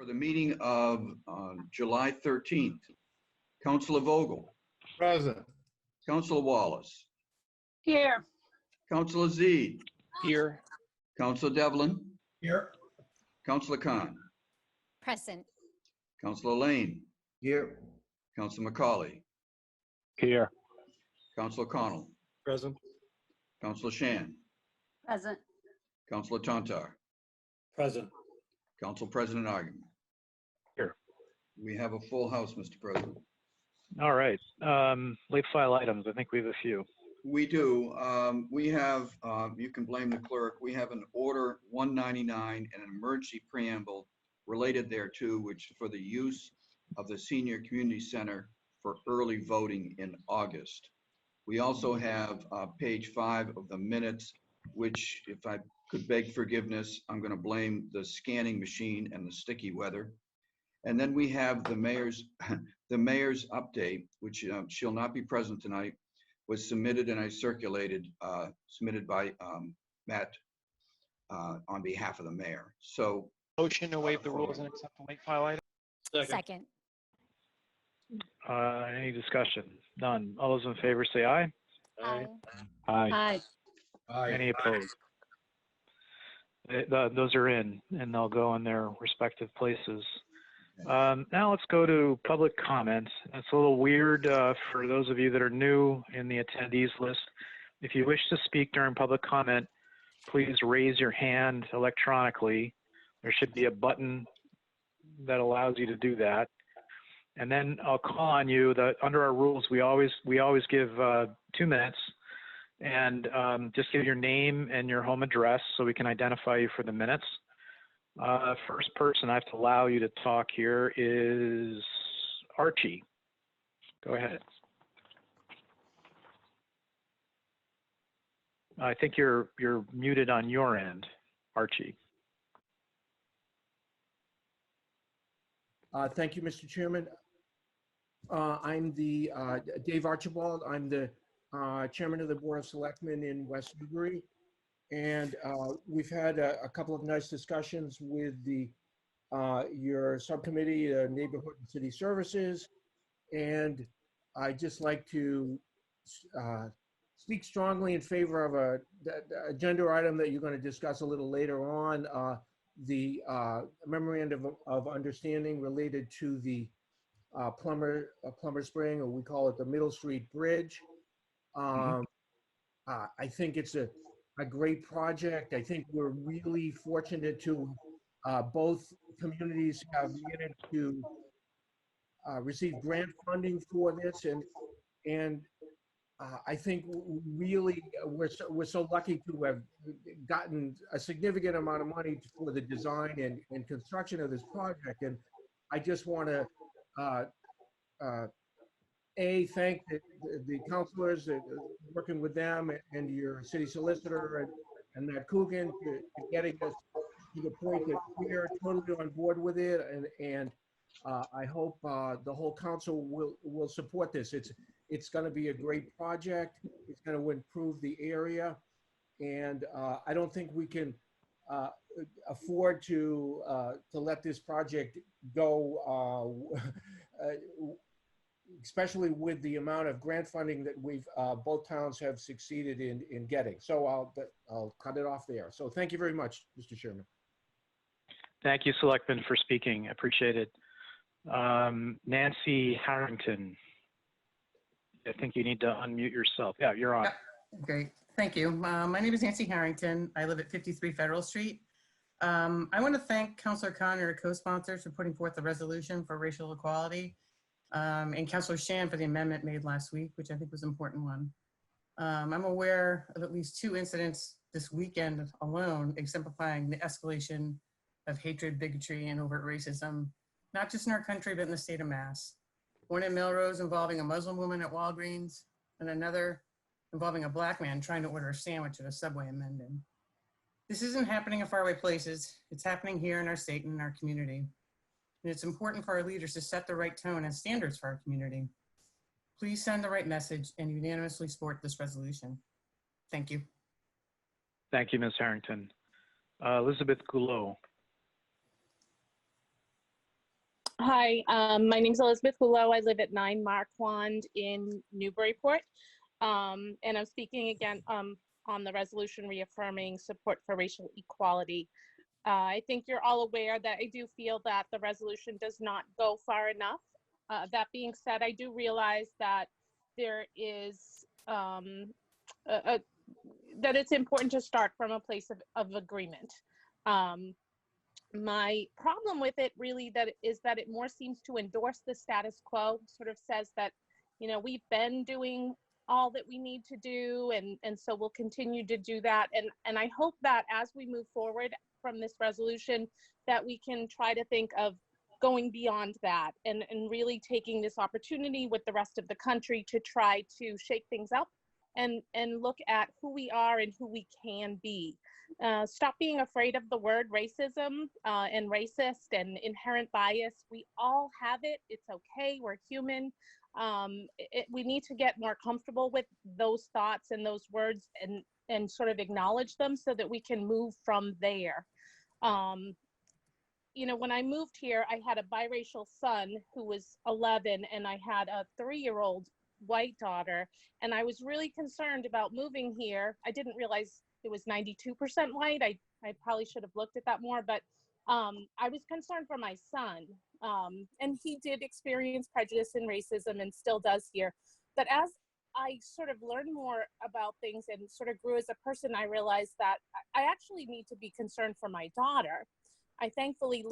For the meeting of July 13th. Councilor Vogel, Present. Councilor Wallace, Here. Councilor Zede, Here. Councilor Devlin, Here. Councilor Khan, Present. Councilor Lane, Here. Councilor McCauley, Here. Councilor Connell, Present. Councilor Shan, Present. Councilor Tontar, Present. Council President Ogden. Here. We have a full house, Mr. President. All right. Late file items. I think we have a few. We do. We have, you can blame the clerk, we have an order 199 and an emergency preamble related thereto, which for the use of the Senior Community Center for early voting in August. We also have page 5 of the minutes, which, if I could beg forgiveness, I'm going to blame the scanning machine and the sticky weather. And then we have the mayor's update, which she'll not be present tonight, was submitted and I circulated, submitted by Matt on behalf of the mayor. So Motion to waive the rules and accept the late file item. Second. Any discussion? None. All those in favor say aye. Aye. Aye. Aye. Any opposed? Those are in, and they'll go in their respective places. Now let's go to public comments. It's a little weird for those of you that are new in the attendees list. If you wish to speak during public comment, please raise your hand electronically. There should be a button that allows you to do that. And then I'll call on you. Under our rules, we always give 2 minutes, and just give your name and your home address so we can identify you for the minutes. First person I have to allow you to talk here is Archie. Go ahead. I think you're muted on your end, Archie. Thank you, Mr. Chairman. I'm the Dave Archibald. I'm the Chairman of the Board of Selectmen in West Newbury. And we've had a couple of nice discussions with your subcommittee, Neighborhood and City Services. And I'd just like to speak strongly in favor of a agenda item that you're going to discuss a little later on, the memorandum of understanding related to the Plumber Spring, or we call it the Middle Street Bridge. I think it's a great project. I think we're really fortunate to both communities have managed to receive grant funding for this, and I think really we're so lucky to have gotten a significant amount of money for the design and construction of this project. And I just want to thank the counselors, working with them, and your city solicitor and Matt Coogan to getting us to the point that we're totally on board with it. And I hope the whole council will support this. It's going to be a great project. It's going to improve the area. And I don't think we can afford to let this project go, especially with the amount of grant funding that we've both towns have succeeded in getting. So I'll cut it off there. So thank you very much, Mr. Chairman. Thank you, Selectman, for speaking. I appreciate it. Nancy Harrington. I think you need to unmute yourself. Yeah, you're on. Yep. Great. Thank you. My name is Nancy Harrington. I live at 53 Federal Street. I want to thank Councilor Connor, co-sponsors, for putting forth the resolution for racial equality, and Councilor Shan for the amendment made last week, which I think was an important one. I'm aware of at least 2 incidents this weekend alone exemplifying the escalation of hatred, bigotry, and overt racism, not just in our country, but in the state of Mass. One in Melrose involving a Muslim woman at Walgreens, and another involving a Black man trying to order a sandwich at a Subway in Mendon. This isn't happening in faraway places. It's happening here in our state and in our community. And it's important for our leaders to set the right tone and standards for our community. Please send the right message and unanimously support this resolution. Thank you. Thank you, Ms. Harrington. Elizabeth Goulot. Hi, my name's Elizabeth Hullo. I live at 9 Marquand in Newburyport. And I'm speaking again on the resolution reaffirming support for racial equality. I think you're all aware that I do feel that the resolution does not go far enough. That being said, I do realize that there is that it's important to start from a place of agreement. My problem with it really is that it more seems to endorse the status quo, sort of says that, we've been doing all that we need to do, and so we'll continue to do that. And I hope that as we move forward from this resolution, that we can try to think of going beyond that and really taking this opportunity with the rest of the country to try to shake things up and look at who we are and who we can be. Stop being afraid of the word racism and racist and inherent bias. We all have it. It's okay. We're human. We need to get more comfortable with those thoughts and those words and sort of acknowledge them so that we can move from there. When I moved here, I had a biracial son who was 11, and I had a 3-year-old white daughter, and I was really concerned about moving here. I didn't realize it was 92% white. I probably should have looked at that more, but I was concerned for my son. And he did experience prejudice and racism and still does here. But as I sort of learned more about things and sort of grew as a person, I realized that I actually need to be concerned for my daughter. I thankfully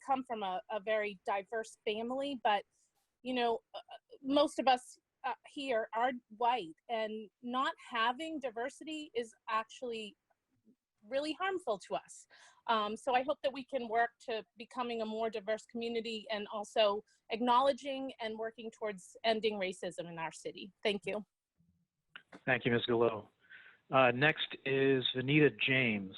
come from a very diverse family, but most of us here are white, and not having diversity is actually really harmful to us. So I hope that we can work to becoming a more diverse community and also acknowledging and working towards ending racism in our city. Thank you. Thank you, Ms. Gallo. Next is Vanita James.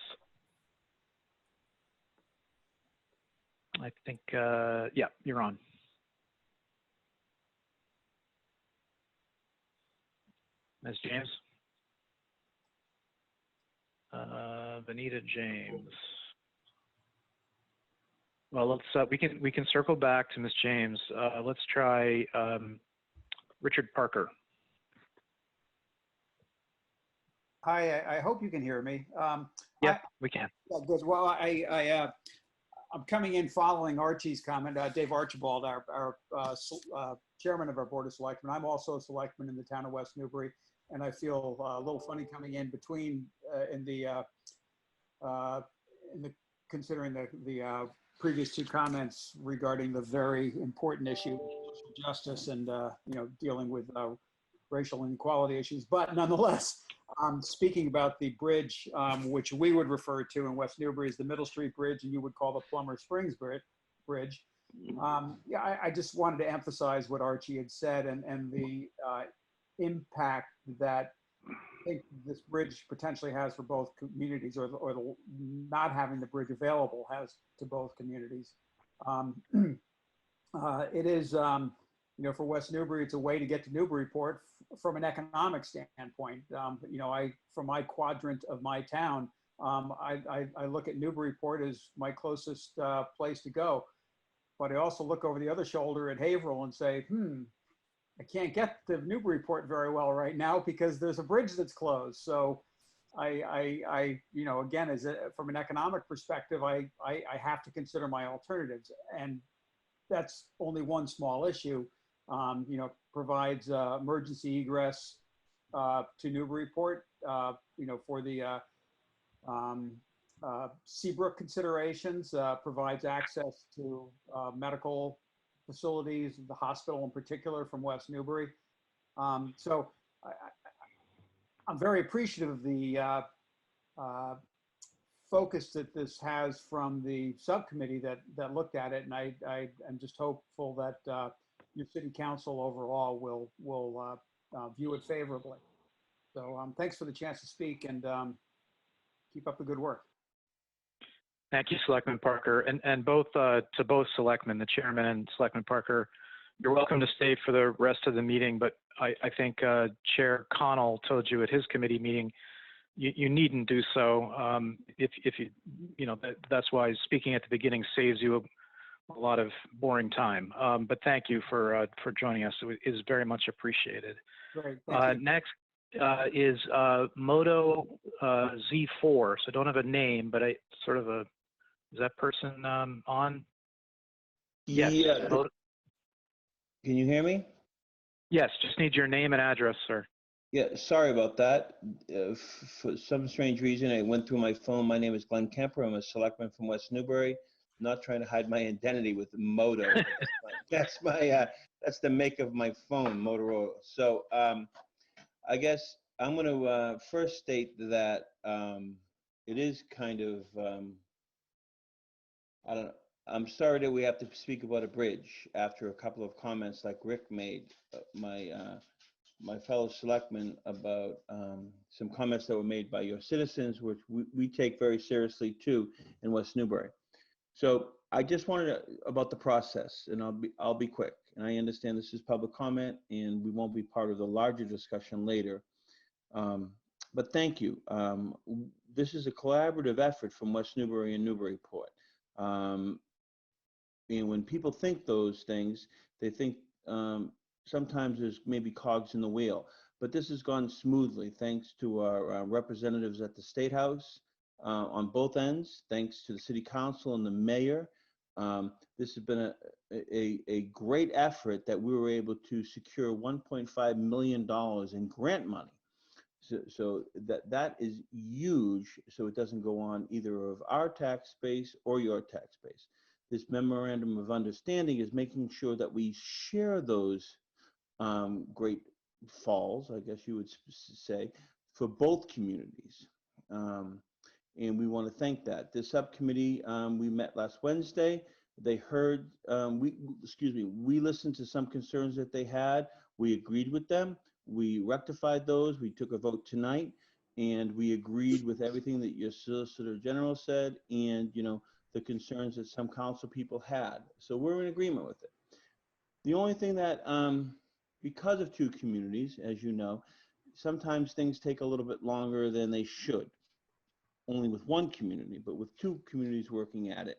I think, yeah, you're on. Ms. James? Vanita James. Well, let's we can circle back to Ms. James. Let's try Richard Parker. Hi, I hope you can hear me. Yeah, we can. Yeah, good. Well, I'm coming in following Archie's comment. Dave Archibald, our chairman of our Board of Selectmen. I'm also a selectman in the town of West Newbury, and I feel a little funny coming in between considering the previous two comments regarding the very important issue of social justice and dealing with racial inequality issues. But nonetheless, speaking about the bridge, which we would refer to in West Newbury as the Middle Street Bridge, and you would call the Plummer Springs Bridge. Yeah, I just wanted to emphasize what Archie had said and the impact that I think this bridge potentially has for both communities, or the not having the bridge available has to both communities. It is, for West Newbury, it's a way to get to Newburyport from an economic standpoint. From my quadrant of my town, I look at Newburyport as my closest place to go. But I also look over the other shoulder at Haverhill and say, I can't get to Newburyport very well right now because there's a bridge that's closed. So again, from an economic perspective, I have to consider my alternatives. And that's only one small issue. Provides emergency egress to Newburyport, for the Seabrook considerations, provides access to medical facilities, the hospital in particular from West Newbury. So I'm very appreciative of the focus that this has from the subcommittee that looked at it. And I am just hopeful that your city council overall will view it favorably. So thanks for the chance to speak, and keep up the good work. Thank you, Selectman Parker, and both to both selectmen, the chairman and Selectman Parker. You're welcome to stay for the rest of the meeting, but I think Chair Connell told you at his committee meeting you needn't do so. If you that's why speaking at the beginning saves you a lot of boring time. But thank you for joining us. It is very much appreciated. Great, thank you. Next is Moto Z4. So I don't have a name, but is that person on? Yes. Yeah. Moto- Can you hear me? Yes, just need your name and address, sir. Yeah, sorry about that. For some strange reason, I went through my phone. My name is Glenn Kemper. I'm a selectman from West Newbury. I'm not trying to hide my identity with Moto. That's the make of my phone, Motorola. So I guess I'm going to first state that it is kind of, I don't know. I'm sorry that we have to speak about a bridge after a couple of comments like Rick made, my fellow selectmen, about some comments that were made by your citizens, which we take very seriously too in West Newbury. So I just wanted to, about the process, and I'll be quick. And I understand this is public comment, and we won't be part of the larger discussion later. But thank you. This is a collaborative effort from West Newbury and Newburyport. And when people think those things, they think sometimes there's maybe cogs in the wheel. But this has gone smoothly thanks to our representatives at the State House on both ends, thanks to the City Council and the Mayor. This has been a great effort that we were able to secure $1.5 million in grant money. So that is huge, so it doesn't go on either of our tax base or your tax base. This memorandum of understanding is making sure that we share those great falls, I guess you would say, for both communities. And we want to thank that. This subcommittee, we met last Wednesday. They heard, we listened to some concerns that they had. We agreed with them. We rectified those. We took a vote tonight, and we agreed with everything that your Solicitor General said, and the concerns that some council people had. So we're in agreement with it. The only thing that, because of two communities, as you know, sometimes things take a little bit longer than they should. Only with one community, but with two communities working at it.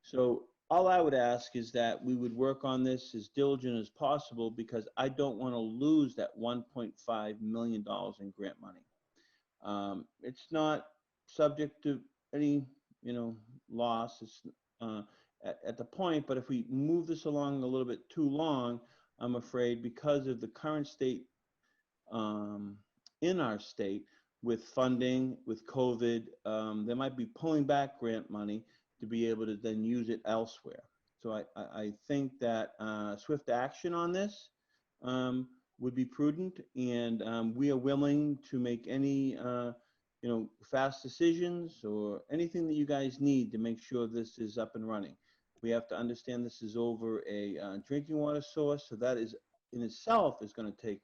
So all I would ask is that we would work on this as diligent as possible, because I don't want to lose that $1.5 million in grant money. It's not subject to any, loss. It's at the point, but if we move this along a little bit too long, I'm afraid, because of the current state in our state with funding, with COVID, they might be pulling back grant money to be able to then use it elsewhere. So I think that swift action on this would be prudent, and we are willing to make any fast decisions or anything that you guys need to make sure this is up and running. We have to understand this is over a drinking water source, so that is in itself is going to take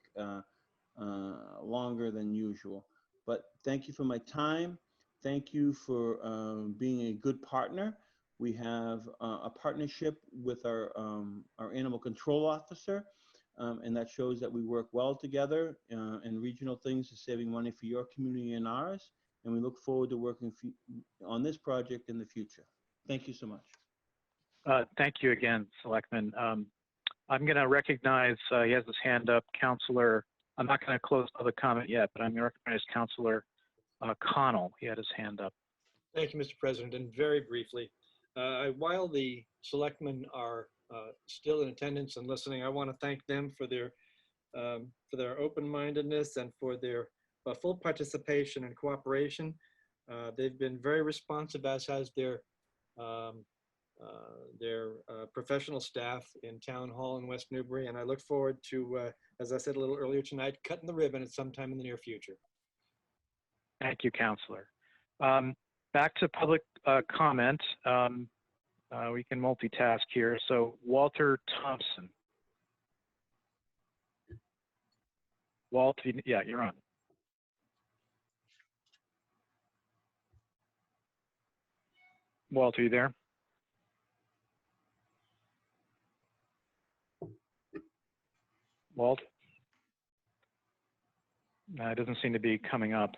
longer than usual. But thank you for my time. Thank you for being a good partner. We have a partnership with our animal control officer, and that shows that we work well together in regional things to saving money for your community and ours. And we look forward to working on this project in the future. Thank you so much. Thank you again, Selectman. I'm going to recognize, he has his hand up, Councilor. I'm not going to close public comment yet, but I'm going to recognize Councilor Connell. He had his hand up. Thank you, Mr. President. And very briefly, while the selectmen are still in attendance and listening, I want to thank them for their open-mindedness and for their full participation and cooperation. They've been very responsive, as has their professional staff in Town Hall in West Newbury, and I look forward to, as I said a little earlier tonight, cutting the ribbon at some time in the near future. Thank you, Councilor. Back to public comment. We can multitask here. So Walter Thompson. Walt, yeah, you're on. Walt, are you there? Walt? No, it doesn't seem to be coming up.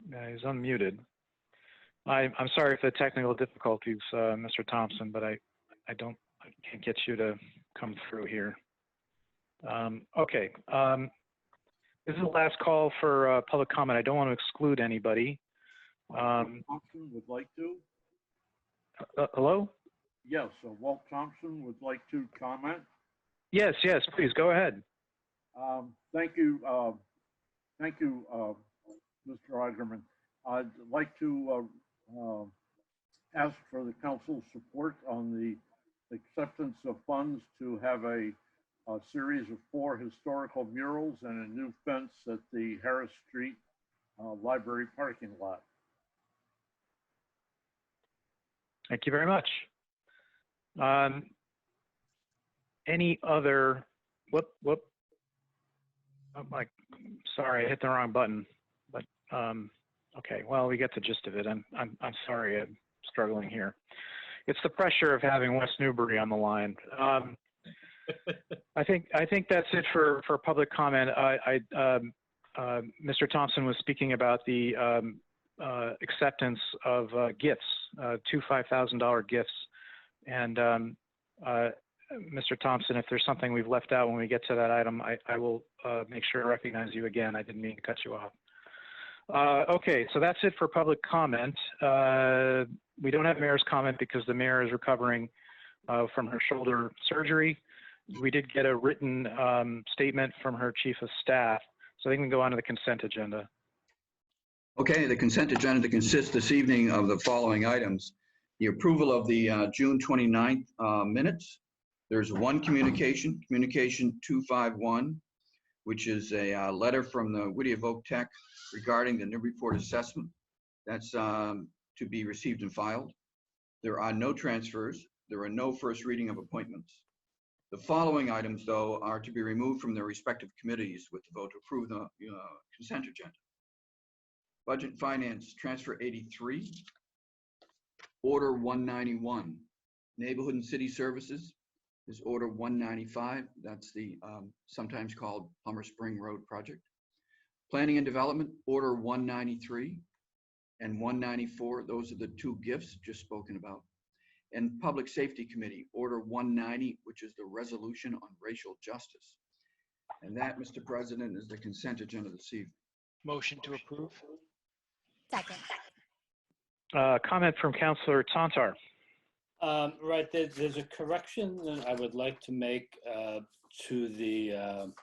He's unmuted. I'm sorry for the technical difficulties, Mr. Thompson, but I can't get you to come through here. Okay. This is the last call for public comment. I don't want to exclude anybody. Thompson would like to. Hello? Yes, Walt Thompson would like to comment. Yes, please go ahead. Thank you, Mr. Eigerman. I'd like to ask for the council's support on the acceptance of funds to have a series of 4 historical murals and a new fence at the Harris Street Library parking lot. Thank you very much. Any other, sorry, I hit the wrong button, but okay, well, we get the gist of it. I'm sorry, I'm struggling here. It's the pressure of having West Newbury on the line. I think that's it for public comment. Mr. Thompson was speaking about the acceptance of gifts, 2 $5,000 gifts. And Mr. Thompson, if there's something we've left out when we get to that item, I will make sure to recognize you again. I didn't mean to cut you off. Okay, so that's it for public comment. We don't have mayor's comment because the mayor is recovering from her shoulder surgery. We did get a written statement from her chief of staff, so they can go on to the consent agenda. Okay, the consent agenda consists this evening of the following items. The approval of the June 29th minutes. There's one communication 251, which is a letter from the Whittier of Oak Tech regarding the Newburyport assessment. That's to be received and filed. There are no transfers. There are no first reading of appointments. The following items, though, are to be removed from their respective committees with the vote to approve the consent agenda. Budget and Finance, Transfer 83. Order 191. Neighborhood and City Services is Order 195. That's the sometimes called Plummer Spring Road project. Planning and Development, Order 193 and 194. Those are the 2 gifts just spoken about. And Public Safety Committee, Order 190, which is the resolution on racial justice. And that, Mr. President, is the consent agenda this evening. Motion to approve. Second. Comment from Councilor Tantar. Right, there's a correction that I would like to make to the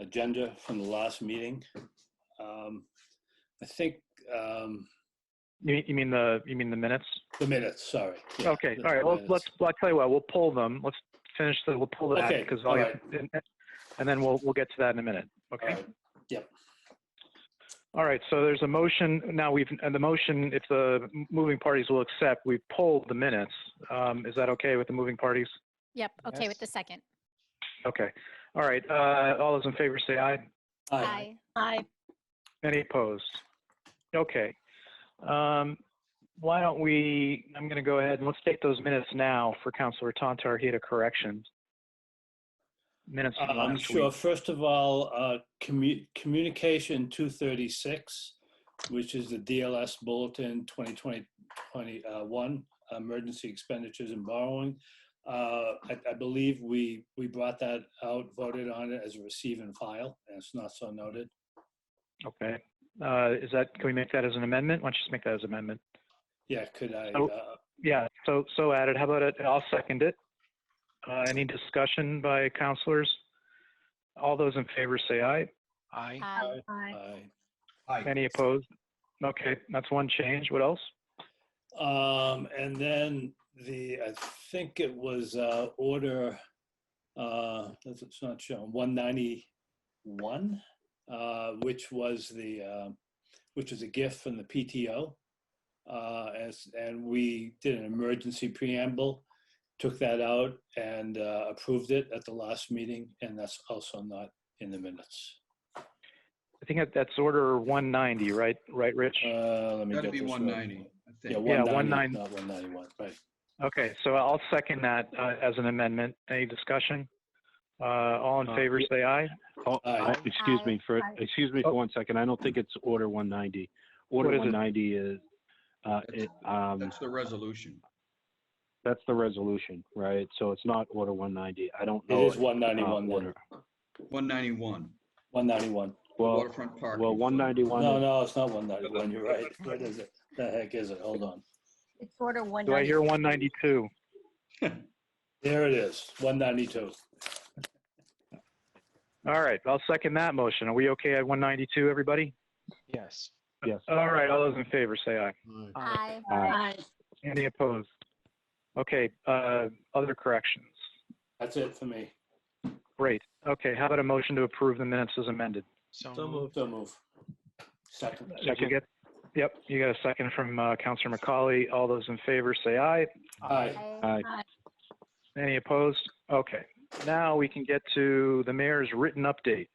agenda from the last meeting. I think. You mean the minutes? The minutes, sorry. Yeah, okay, all right. Well, I'll tell you what. We'll pull them. Let's finish we'll pull that okay, because all right. and then we'll get to that in a minute. Okay. Right. Yep. All right. So there's a motion now. The motion, if the moving parties will accept, we've pulled the minutes. Is that okay with the moving parties? Yep. Okay with the second. Okay. All right. All those in favor say aye. Aye. Aye. Any opposed? Okay. Why don't I'm going to go ahead and let's take those minutes now for Councilor Tantar. He had a correction. Minutes from last Sure. week. First of all, communication 236, which is the DLS Bulletin 2020-21, emergency expenditures and borrowing. I believe we brought that out, voted on it as a receive and file, and it's not so noted. Okay. Can we make that as an amendment? Why don't you just make that as an amendment? Yeah, could I? Yeah, so added. How about it? I'll second it. Any discussion by councilors? All those in favor say aye. Aye. Aye. Aye. Aye. Any opposed? Okay, that's one change. What else? And then I think it was order, it's not shown, 191, which was a gift from the PTO. And we did an emergency preamble, took that out and approved it at the last meeting, and that's also not in the minutes. I think that's order 190, right? Right, Rich? Let me Got to get be this 190, right. I think. Yeah, 190, 190. not 191, right. Okay, so I'll second that as an amendment. Any discussion? All in favor say aye. Oh, Aye. excuse me for Aye. 1 second. I don't think it's order 190. Order What is it? 190 is That's the resolution. That's the resolution, right? So it's not Order 190. I don't It know. is 191 then. Order. 191, 191. Well, waterfront parking. well, fund. 191. No, no, it's not 191. You're right. What is it? The heck is it? Hold on. It's order Do I hear 190. 192? There it is, 192. All right, I'll second that motion. Are we okay at 192, everybody? Yes. Yes. All right, all those in favor, say aye. Aye. Aye. Any opposed? Okay, other corrections. That's it for me. Great. Okay, how about a motion to approve the minutes as amended? So So moved. moved. So move. Second. Did you get? Yep, you got a second from Councilor McCauley. All those in favor, say aye. Aye. Aye. Any opposed? Okay. Now we can get to the mayor's written update.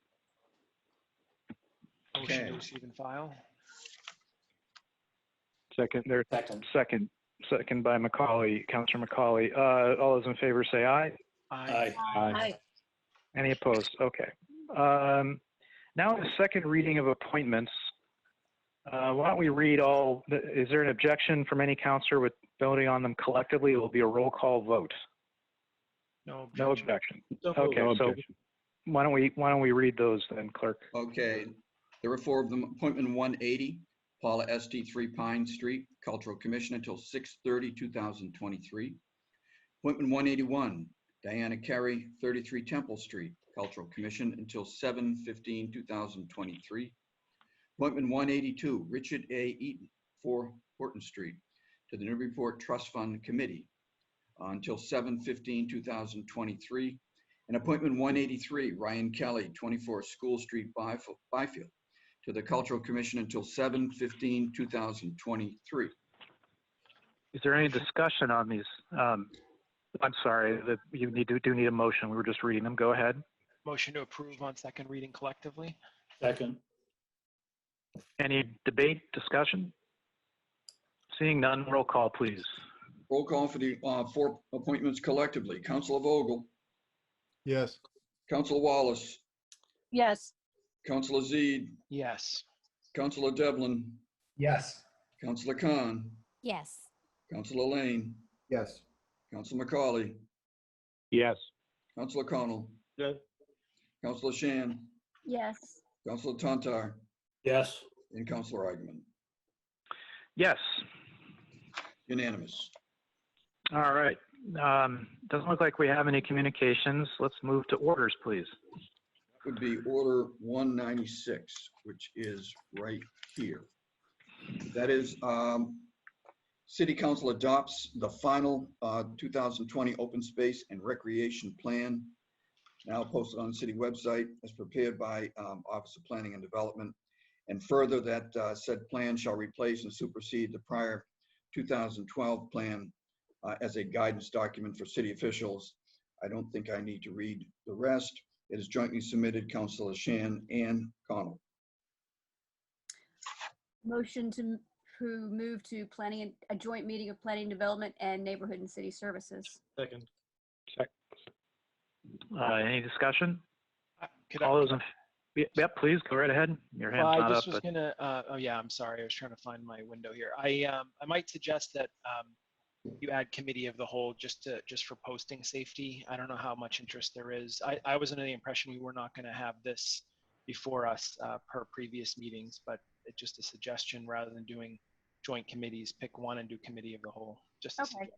Motion Okay. to receive and file. Second, there, Second. second by McCauley, Councilor McCauley. All those in favor say aye. Aye. Aye. Any opposed? Okay. Now the second reading of appointments. Why don't we read all, is there an objection from any counselor with voting on them collectively? It will be a roll call vote. No No objection. objection. Okay, so why don't we read those then, clerk? Okay, there were four of them. Appointment 180, Paula Estee, 3 Pine Street, Cultural Commission until 6/30/2023. Appointment 181, Diana Carey, 33 Temple Street, Cultural Commission until 7/15/2023. Appointment 182, Richard A. Eaton, 4 Horton Street, to the Newburyport Trust Fund Committee until 7/15/2023. And appointment 183, Ryan Kelly, 24 School Street, Byfield, to the Cultural Commission until 7/15/2023. Is there any discussion on these? I'm sorry, that you do need a motion. We were just reading them. Go ahead. Motion to approve on second reading collectively. Second. Any debate, discussion? Seeing none, roll call, please. Roll call for the 4 appointments collectively. Councilor Vogel, Yes. Councilor Wallace, Yes. Councilor Zede, Yes. Councilor Devlin, Yes. Councilor Khan, Yes. Councilor Lane, Yes. Councilor McCauley, Yes. Councilor Connell, Yes. Councilor Shan, Yes. Councilor Tantar, Yes. and Councilor Eigenman. Yes. Unanimous. All right. Doesn't look like we have any communications. Let's move to orders, please. Would be order 196, which is right here. That is, City Council adopts the final 2020 Open Space and Recreation Plan, now posted on the city website as prepared by Office of Planning and Development. And further, that said plan shall replace and supersede the prior 2012 plan as a guidance document for city officials. I don't think I need to read the rest. It is jointly submitted, Councilor Shan and Connell. Motion to move to planning, a joint meeting of planning development and neighborhood and city services. Second. Any discussion? Could All those in, yep, please go right ahead. Your hand's Well, I not up, just was but gonna, oh yeah, I'm sorry. I was trying to find my window here. I might suggest that you add committee of the whole just for posting safety. I don't know how much interest there is. I was under the impression we were not gonna have this before us per previous meetings, but it's just a suggestion rather than doing joint committees, pick one and do committee of the whole. Just a Okay. suggestion.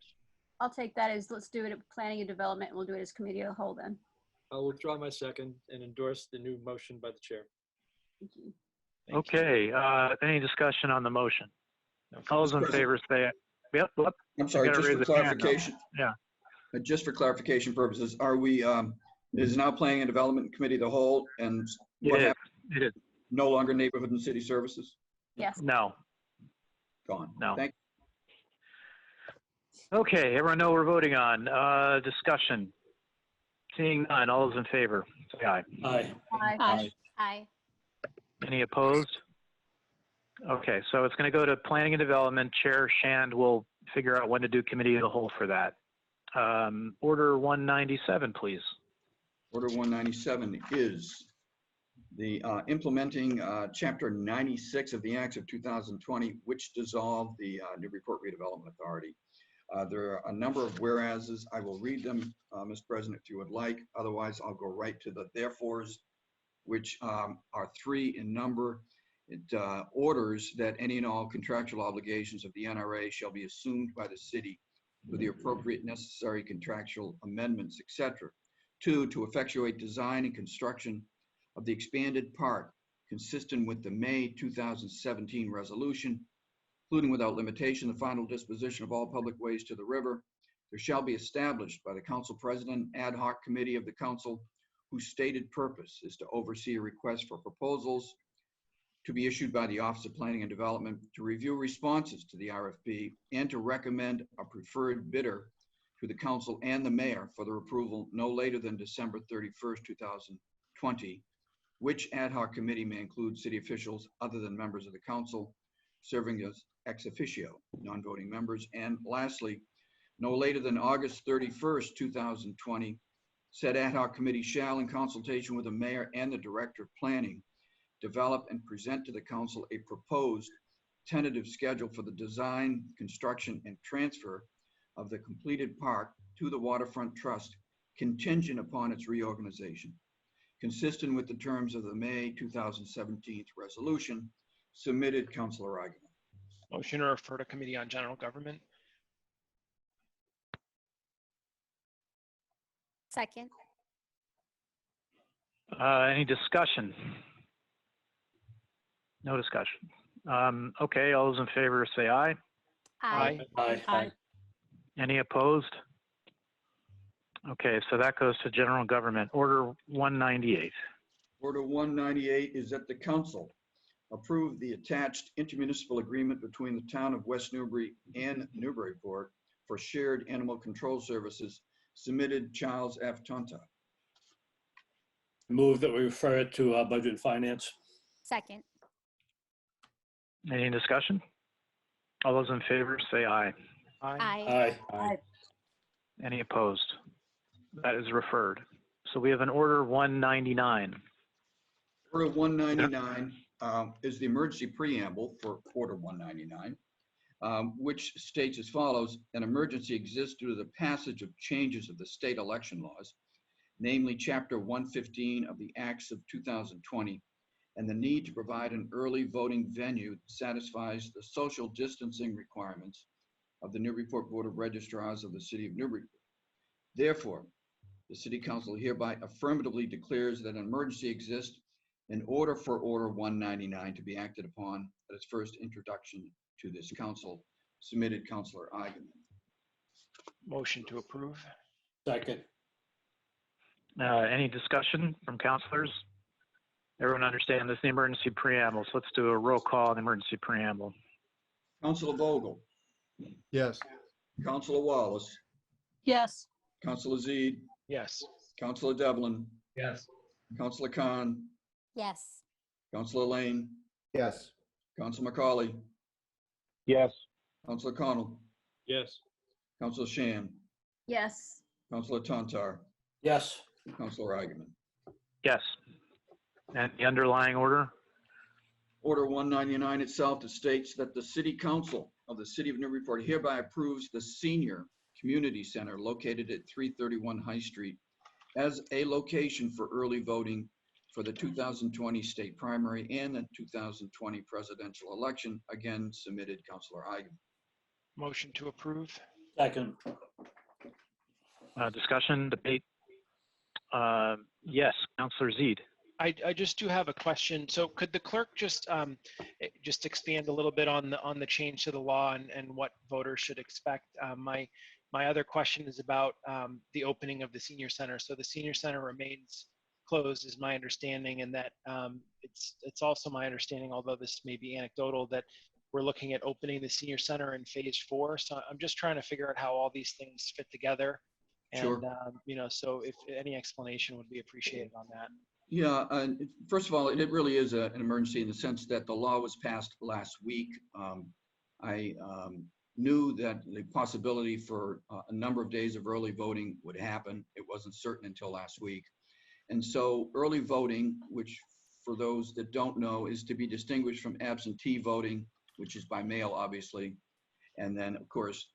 I'll take that as, let's do it at planning and development, and we'll do it as committee of the whole then. I'll withdraw my second and endorse the new motion by the chair. Thank you. okay. Any discussion on the motion? All those in Mr. favor say, yep, yep. I'm sorry, gotta just raise for a hand, though. clarification. Yeah. Just for clarification purposes, are we, is now Planning and Development Committee the whole, and what It is. happened? It is. No longer Neighborhood and City Services? Yes. No. Gone. No. Thank Okay, everyone know what we're voting on. Discussion. Seeing none, all those in favor, say aye. Aye. Aye. Aye. Any opposed? Okay, so it's going to go to Planning and Development. Chair Shand will figure out when to do committee of the whole for that. Order 197, please. Order 197 is The implementing Chapter 96 of the Acts of 2020, which dissolved the Newburyport Redevelopment Authority. There are a number of whereases. I will read them, Mr. President, if you would like. Otherwise, I'll go right to the therefores, which are 3 in number. It orders that any and all contractual obligations of the NRA shall be assumed by the city with the appropriate necessary contractual amendments, etc. 2, to effectuate design and construction of the expanded park consistent with the May 2017 resolution, including without limitation the final disposition of all public ways to the river. There shall be established by the council president ad hoc committee of the council whose stated purpose is to oversee a request for proposals to be issued by the Office of Planning and Development, to review responses to the RFP, and to recommend a preferred bidder to the council and the mayor for their approval no later than December 31st, 2020, which ad hoc committee may include city officials other than members of the council serving as ex officio, non-voting members. And lastly, no later than August 31st, 2020, said ad hoc committee shall, in consultation with the mayor and the director of planning, develop and present to the council a proposed tentative schedule for the design, construction, and transfer of the completed park to the Waterfront Trust contingent upon its reorganization, consistent with the terms of the May 2017 resolution. Submitted, Councilor Eigenmann. Motion to refer to Committee on General Government. Second. Any discussion? No discussion. Okay, all those in favor say aye. Aye. Aye. Any opposed? Okay, so that goes to general government. Order 198. Order 198 is that the council approve the attached intermunicipal agreement between the town of West Newbury and Newburyport for shared animal control services. Submitted, Charles F. Tonta. Move that we refer it to Budget and Finance. Second. Any discussion? All those in favor say aye. Aye. Aye. Any opposed? That is referred. So we have an order 199. Order 199 is the emergency preamble for Order 199, which states as follows: an emergency exists due to the passage of changes of the state election laws, namely Chapter 115 of the Acts of 2020, and the need to provide an early voting venue that satisfies the social distancing requirements of the Newburyport Board of Registrars of the City of Newburyport. Therefore, the City Council hereby affirmatively declares that an emergency exists in order for Order 199 to be acted upon at its first introduction to this council. Submitted, Councilor Eigenmann. Motion to approve. Second. Any discussion from councilors? Everyone understand this is the emergency preamble, so let's do a roll call on the emergency preamble. Councilor Vogel, Yes. Councilor Wallace, Yes. Councilor Zede, Yes. Councilor Devlin, Yes. Councilor Khan, Yes. Councilor Lane, Yes. Councilor McCauley, Yes. Councilor Connell, Yes. Councilor Shan, Yes. Councilor Tantar, Yes. Councilor Eigenmann. Yes. And the underlying order? Order 199 itself, it states that the City Council of the City of Newburyport hereby approves the Senior Community Center located at 331 High Street as a location for early voting for the 2020 state primary and the 2020 presidential election. Again, submitted, Councilor Eigenmann. Motion to approve. Second. Discussion, debate? Yes, Councilor Zede. I just do have a question. So could the clerk just expand a little bit on the change to the law and what voters should expect? My other question is about the opening of the senior center. So the senior center remains closed, is my understanding, and that it's also my understanding, although this may be anecdotal, that we're looking at opening the senior center in phase 4. So I'm just trying to figure out how all these things fit together. And, Sure. So if any explanation would be appreciated on that. Yeah, first of all, it really is an emergency in the sense that the law was passed last week. I knew that the possibility for a number of days of early voting would happen. It wasn't certain until last week. And so early voting, which for those that don't know, is to be distinguished from absentee voting, which is by mail, obviously. And then, of course,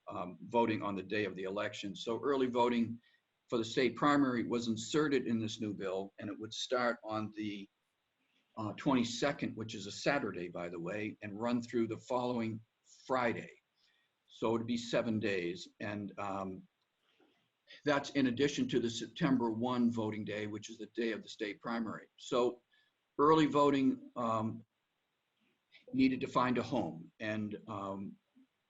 voting on the day of the election. So early voting for the state primary was inserted in this new bill, and it would start on the 22nd, which is a Saturday, by the way, and run through the following Friday. So it'd be 7 days. And that's in addition to the September 1 voting day, which is the day of the state primary. So early voting needed to find a home. And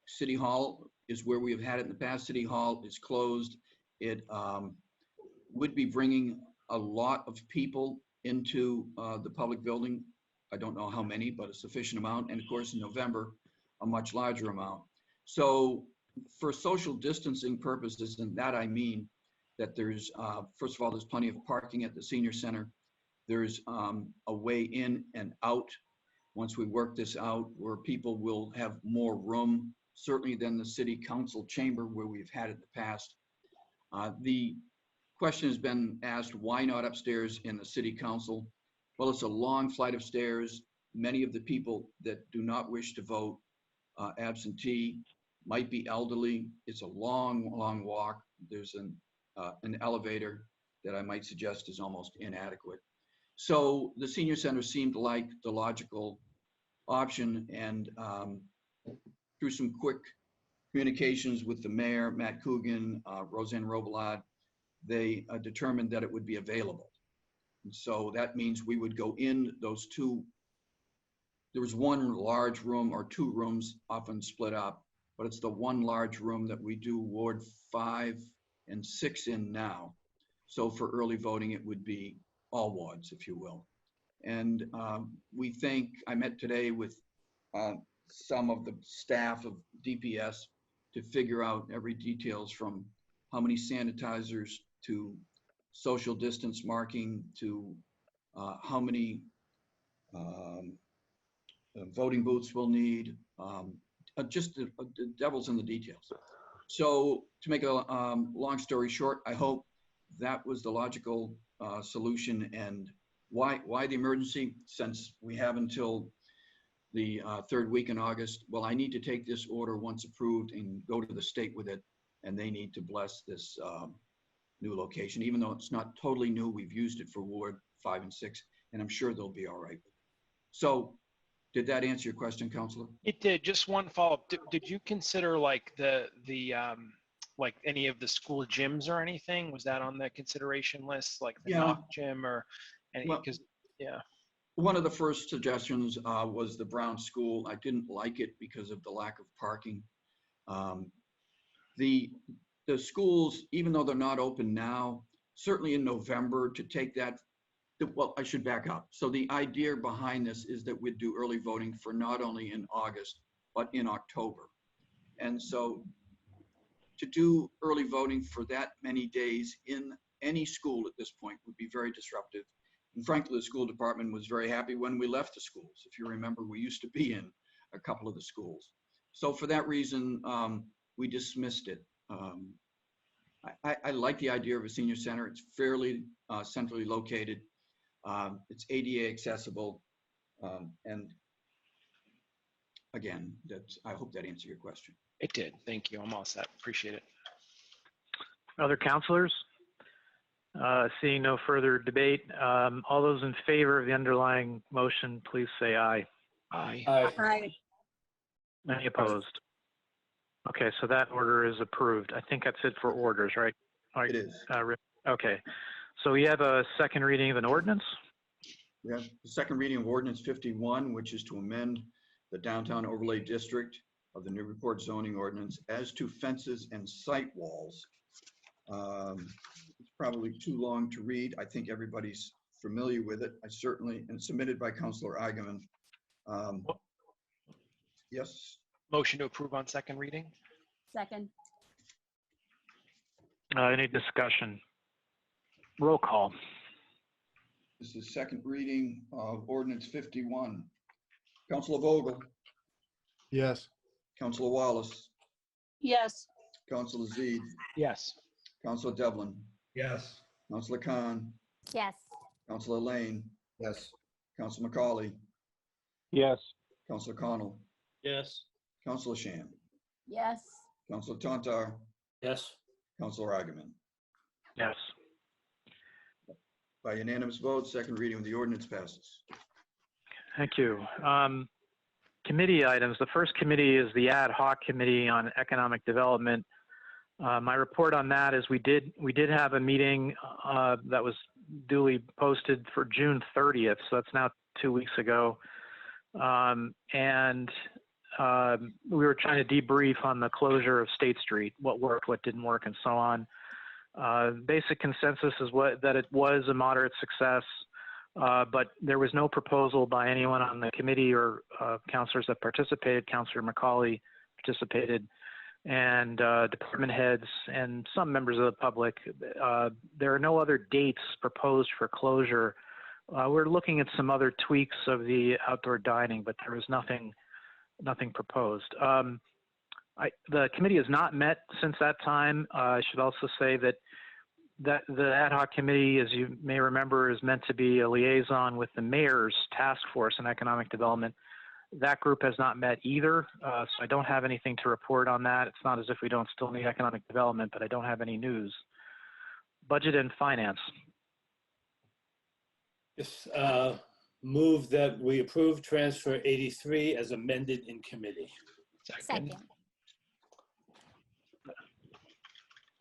City Hall is where we have had it in the past. City Hall is closed. It would be bringing a lot of people into the public building. I don't know how many, but a sufficient amount. And of course, in November, a much larger amount. So for social distancing purposes, and that I mean that there's, first of all, there's plenty of parking at the senior center. There's a way in and out once we work this out, where people will have more room, certainly than the city council chamber where we've had it in the past. The question has been asked, why not upstairs in the city council? Well, it's a long flight of stairs. Many of the people that do not wish to vote absentee might be elderly. It's a long, long walk. There's an elevator that I might suggest is almost inadequate. So the senior center seemed like the logical option, and through some quick communications with the mayor, Matt Coogan, Roseanne Robillard, they determined that it would be available. And so that means we would go in those two. There was one large room or two rooms, often split up, but it's the one large room that we do Ward 5 and 6 in now. So for early voting, it would be all wards, if you will. And we think, I met today with some of the staff of DPS to figure out every details, from how many sanitizers to social distance marking to how many voting booths we'll need, just the devil's in the details. So to make a long story short, I hope that was the logical solution. And why the emergency? Since we have until the third week in August, well, I need to take this order once approved and go to the state with it, and they need to bless this new location. Even though it's not totally new, we've used it for Ward 5 and 6, and I'm sure they'll be all right with it. So did that answer your question, Councilor? It did. Just one follow-up. Did you consider like like any of the school gyms or anything? Was that on the consideration list, like the Knock gym or any? Because one of the first suggestions was the Brown School. I didn't like it because of the lack of parking. The schools, even though they're not open now, certainly in November, to take that. Well, I should back up. So the idea behind this is that we'd do early voting for not only in August, but in October. And so to do early voting for that many days in any school at this point would be very disruptive. And frankly, the school department was very happy when we left the schools. If you remember, we used to be in a couple of the schools. So for that reason, we dismissed it. I like the idea of a senior center. It's fairly centrally located. It's ADA accessible. And again, I hope that answered your question. It did. Thank you. I'm all set. Appreciate it. Other councilors? Seeing no further debate, all those in favor of the underlying motion, please say aye. Aye. Aye. Any opposed? Okay, so that order is approved. I think that's it for orders, right? It is. Okay, so we have a second reading of an ordinance. We have the second reading of Ordinance 51, which is to amend the downtown overlay district of the Newburyport zoning ordinance as to fences and site walls. It's probably too long to read. I think everybody's familiar with it. I certainly, and submitted by Councilor Eigenman. Yes. Motion to approve on second reading. Second. Any discussion? Roll call. This is second reading of Ordinance 51. Councilor Vogel, Yes. Councilor Wallace, Yes. Councilor Zede, Yes. Councilor Devlin, Yes. Councilor Khan, Yes. Councilor Lane, Yes. Council McCauley, Yes. Council Connell, Yes. Council Shan, Yes. Council Tontar, Yes. Council Agaman. Yes. By unanimous vote, second reading of the ordinance passes. Thank you. Committee items. The first committee is the Ad Hoc Committee on Economic Development. My report on that is we did have a meeting that was duly posted for June 30th, so that's now 2 weeks ago. And we were trying to debrief on the closure of State Street, what worked, what didn't work, and so on. Basic consensus is that it was a moderate success, but there was no proposal by anyone on the committee or councilors that participated. Councilor McCauley participated, and department heads and some members of the public. There are no other dates proposed for closure. We're looking at some other tweaks of the outdoor dining, but there was nothing proposed. The committee has not met since that time. I should also say that the ad hoc committee, as you may remember, is meant to be a liaison with the mayor's task force on economic development. That group has not met either, so I don't have anything to report on that. It's not as if we don't still need economic development, but I don't have any news. Budget and finance. Yes, move that we approve transfer 83 as amended in committee. Second.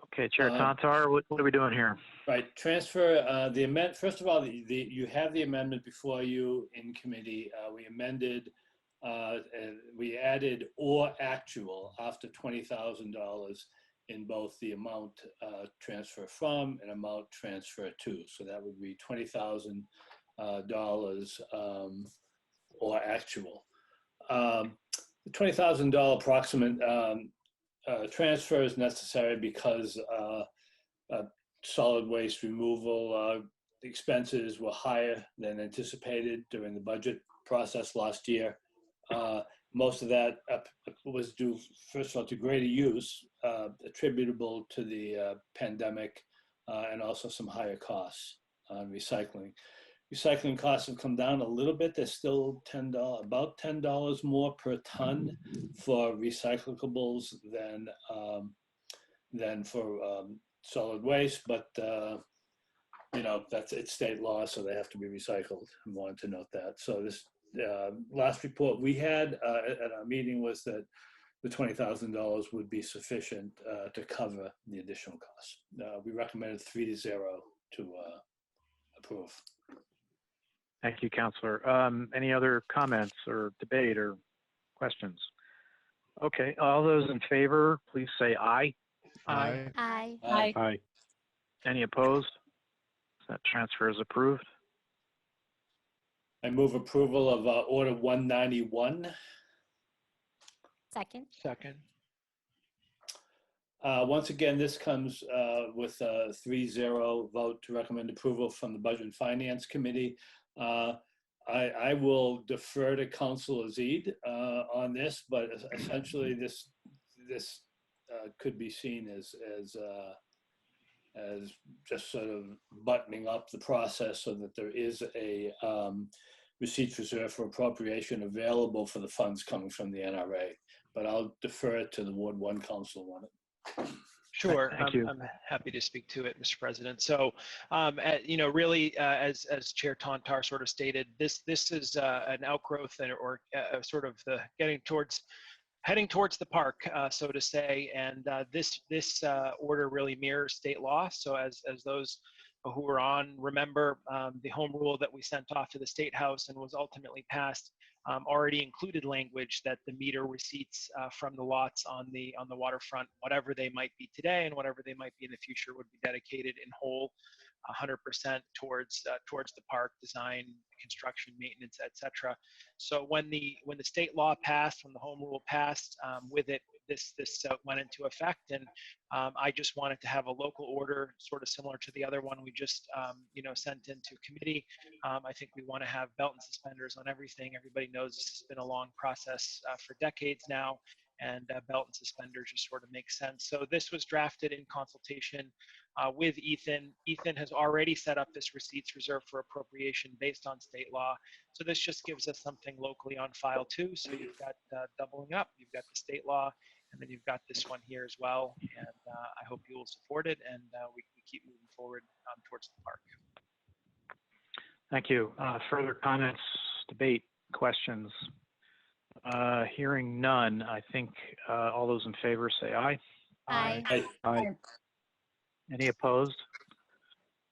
Okay, Chair Tantar, what are we doing here? Right, transfer the amendment. First of all, you have the amendment before you in committee. We amended, we added or actual after $20,000 in both the amount transfer from and amount transfer to. So that would be $20,000 or actual. The $20,000 approximate transfer is necessary because solid waste removal expenses were higher than anticipated during the budget process last year. Most of that was due, first of all, to greater use attributable to the pandemic and also some higher costs on recycling. Recycling costs have come down a little bit. They're still about $10 more per ton for recyclables than for solid waste, but you know, it's state law, so they have to be recycled. I wanted to note that. So this last report we had at our meeting was that the $20,000 would be sufficient to cover the additional costs. We recommended 3-0 to approve. Thank you, Councilor. Any other comments or debate or questions? Okay, all those in favor, please say aye. Aye. Aye. Aye. Aye. Any opposed? That transfer is approved. I move approval of Order 191. Second. Second. Once again, this comes with a 3-0 vote to recommend approval from the Budget and Finance Committee. I will defer to Council Azid on this, but essentially this could be seen as just sort of buttoning up the process so that there is a receipts reserve for appropriation available for the funds coming from the NRA. But I'll defer it to the Ward 1 Council on it. Sure, Thank you. I'm happy to speak to it, Mr. President. So, you know, really, as Chair Tantar sort of stated, this is an outgrowth or sort of the heading towards the park, so to say. And this order really mirrors state law. So as those who were on remember, the home rule that we sent off to the State House and was ultimately passed already included language that the meter receipts from the lots on the waterfront, whatever they might be today and whatever they might be in the future, would be dedicated in whole 100% towards the park design, construction, maintenance, etc. So when the state law passed, when the home rule passed, with it, this went into effect, and I just wanted to have a local order, sort of similar to the other one we just you know, sent into committee. I think we want to have belt and suspenders on everything. Everybody knows this has been a long process for decades now, and belt and suspenders just sort of makes sense. So this was drafted in consultation with Ethan. Ethan has already set up this receipts reserve for appropriation based on state law. So this just gives us something locally on file too. So you've got doubling up. You've got the state law, and then you've got this one here as well. And I hope you will support it, and we keep moving forward towards the park. Thank you. Further comments, debate, questions? Hearing none, I think all those in favor say aye. Aye. Aye. Any opposed?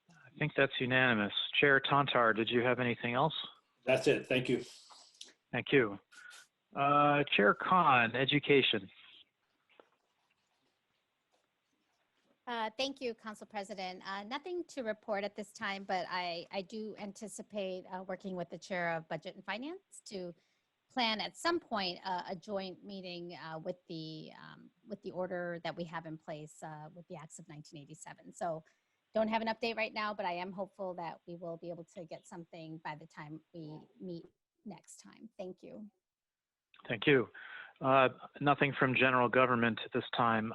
I think that's unanimous. Chair Tantar, did you have anything else? That's it. Thank you. Thank you. Chair Khan, Education. Thank you, Council President. Nothing to report at this time, but I do anticipate working with the Chair of Budget and Finance to plan at some point a joint meeting with the order that we have in place with the Acts of 1987. So don't have an update right now, but I am hopeful that we will be able to get something by the time we meet next time. Thank you. Thank you. Nothing from general government at this time.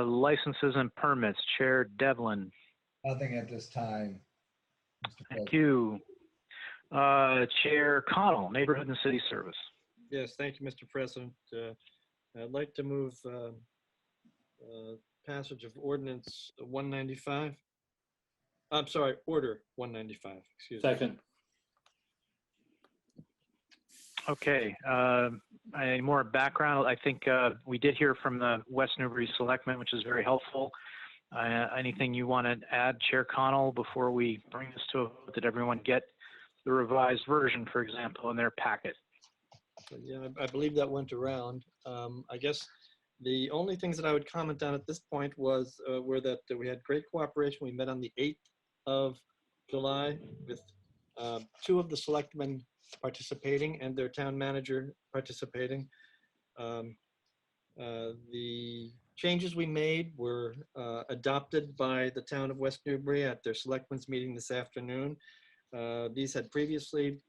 Licenses and permits, Chair Devlin. Nothing at this time, Mr. Thank President. you. Chair Connell, Neighborhood and City Service. Yes, thank you, Mr. President. I'd like to move passage of Ordinance 195. I'm sorry, Order 195, excuse me. Second. Okay, any more background? I think we did hear from the West Newbury Selectmen, which is very helpful. Anything you want to add, Chair Connell, before we bring this to a vote? Did everyone get the revised version, for example, in their packet? Yeah, I believe that went around. I guess the only things that I would comment on at this point were that we had great cooperation. We met on the 8th of July with 2 of the selectmen participating and their town manager participating. The changes we made were adopted by the town of West Newbury at their selectmen's meeting this afternoon. These had previously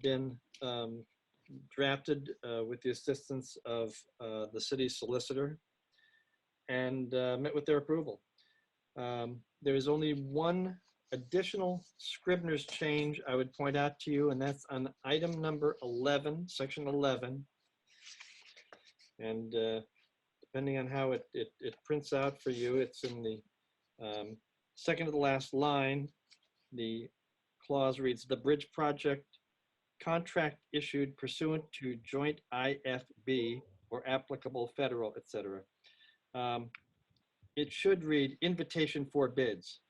been drafted with the assistance of the city's solicitor and met with their approval. There is only one additional Scribner's change I would point out to you, and that's on item number 11, section 11. And depending on how it prints out for you, it's in the second to the last line. The clause reads, "The bridge project contract issued pursuant to joint IFB or applicable federal, etc." It should read invitation for bids,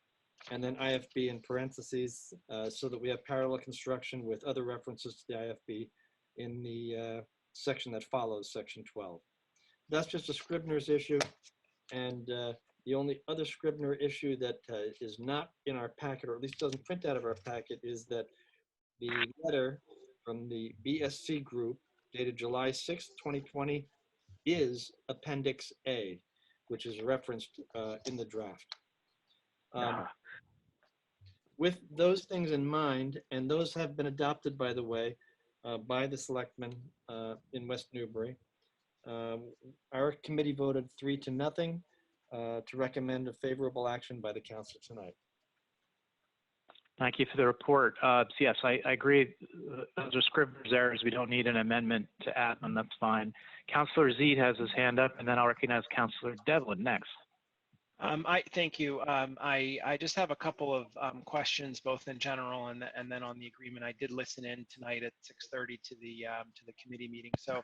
and then IFB in parentheses, so that we have parallel construction with other references to the IFB in the section that follows, section 12. That's just a Scribner's issue, and the only other Scribner issue that is not in our packet, or at least doesn't print out of our packet, is that the letter from the BSC group dated July 6, 2020 is Appendix A, which is referenced in the draft. With those things in mind, and those have been adopted, by the way, by the selectmen in West Newbury, our committee voted 3-0 to recommend a favorable action by the council tonight. Thank you for the report. Yes, I agree. Those are Scribner's errors. We don't need an amendment to add them. That's fine. Councillor Zede has his hand up, and then I'll recognize Councillor Devlin next. Thank you. I just have a couple of questions, both in general and then on the agreement. I did listen in tonight at 6:30 to the committee meeting. So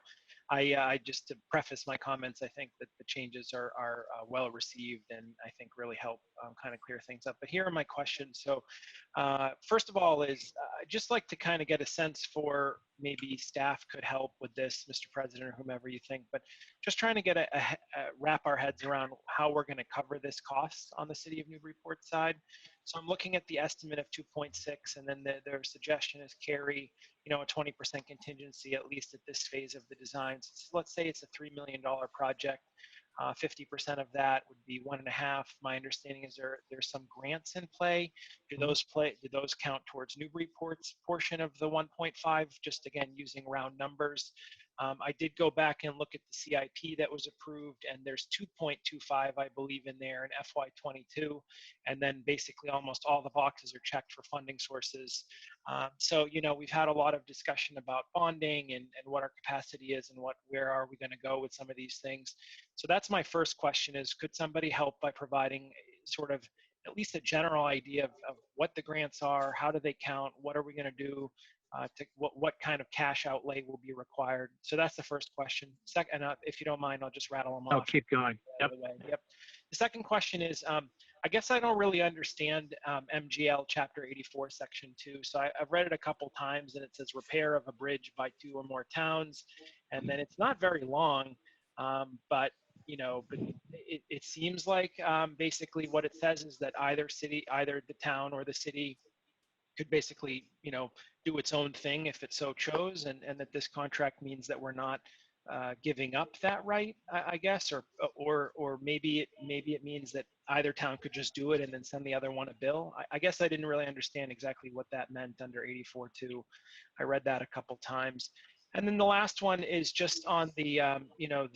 I just to preface my comments, I think that the changes are well received and I think really help kind of clear things up. But here are my questions. So first of all is I'd just like to kind of get a sense for maybe staff could help with this, Mr. President, or whomever you think, but just trying to get wrap our heads around how we're going to cover this cost on the city of Newburyport side. So I'm looking at the estimate of 2.6, and then their suggestion is carry, a 20% contingency at least at this phase of the design. So let's say it's a $3 million project. 50% of that would be 1.5. My understanding is there's some grants in play. Do those count towards Newburyport's portion of the 1.5? Just again using round numbers. I did go back and look at the CIP that was approved, and there's 2.25, I believe, in there in FY22. And then basically almost all the boxes are checked for funding sources. So, you know, we've had a lot of discussion about bonding and what our capacity is and where are we going to go with some of these things. So that's my first question is, could somebody help by providing sort of at least a general idea of what the grants are, how do they count, what are we going to do, what kind of cash outlay will be required? So that's the first question. Second, if you don't mind, I'll just rattle them Oh, off. keep going. Yep. Yep. The second question is, I guess I don't really understand MGL Chapter 84, Section 2. So I've read it a couple times, and it says repair of a bridge by 2 or more towns, and then it's not very long, but you know, but it seems like basically what it says is that either the town or the city could basically, you know, do its own thing if it so chose, and that this contract means that we're not giving up that right, I guess, or maybe it means that either town could just do it and then send the other one a bill. I guess I didn't really understand exactly what that meant under 84.2. I read that a couple times. And then the last one is just on the, you know,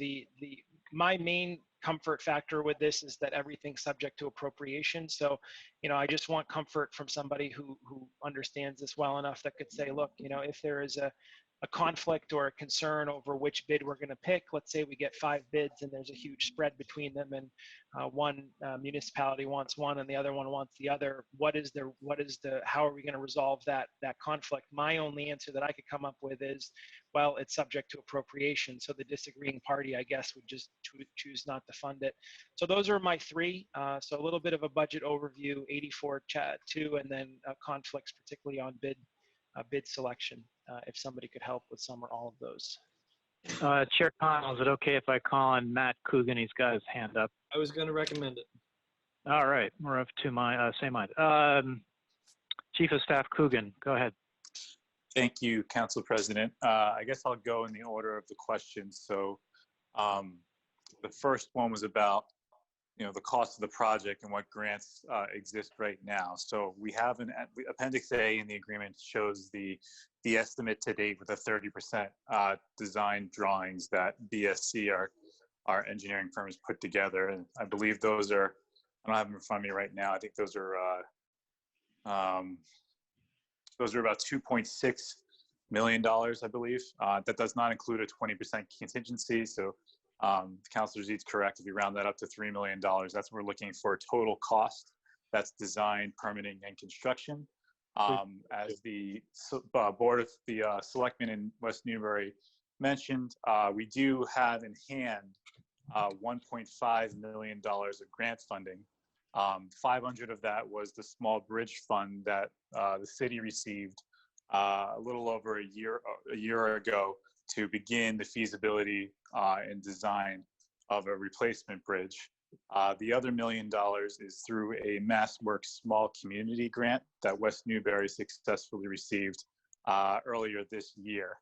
my main comfort factor with this is that everything's subject to appropriation. So, you know, I just want comfort from somebody who understands this well enough that could say, look, you know, if there is a conflict or a concern over which bid we're going to pick, let's say we get 5 bids and there's a huge spread between them, and one municipality wants one and the other one wants the other, how are we going to resolve that conflict? My only answer that I could come up with is, well, it's subject to appropriation. So the disagreeing party, I guess, would just choose not to fund it. So those are my 3. So a little bit of a budget overview, 84.2, and then conflicts, particularly on bid selection. If somebody could help with some or all of those. Chair Connell, is it okay if I call on Matt Coogan? He's got his hand up. I was going to recommend it. All right, we're of same mind. Chief of Staff Coogan, go ahead. Thank you, Council President. I guess I'll go in the order of the questions. So the first one was about, you know, the cost of the project and what grants exist right now. So we have Appendix A in the agreement shows the estimate to date with the 30% design drawings that BSC, our engineering firm, has put together. And I believe those are, I don't have them in front of me right now. I think those are about $2.6 million, I believe. That does not include a 20% contingency. So Councilor Z's correct. If you round that up to $3 million, that's what we're looking for, total cost. That's design, permitting, and construction. As the Board of the Selectmen in West Newbury mentioned, we do have in hand $1.5 million of grant funding. 500 of that was the small bridge fund that the city received a little over a year ago to begin the feasibility and design of a replacement bridge. The other $1 million is through a MassWorks small community grant that West Newbury successfully received earlier this year.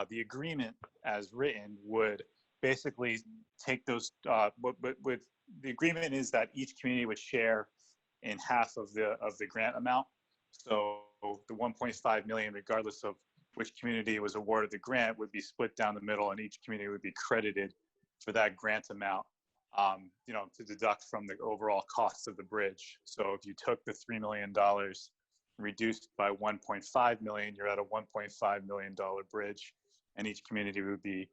The agreement as written would basically take those, the agreement is that each community would share in half of the grant amount. So the 1.5 million, regardless of which community was awarded the grant, would be split down the middle, and each community would be credited for that grant amount, you know, to deduct from the overall cost of the bridge. So if you took the $3 million reduced by 1.5 million, you're at a $1.5 million bridge, and each community would be,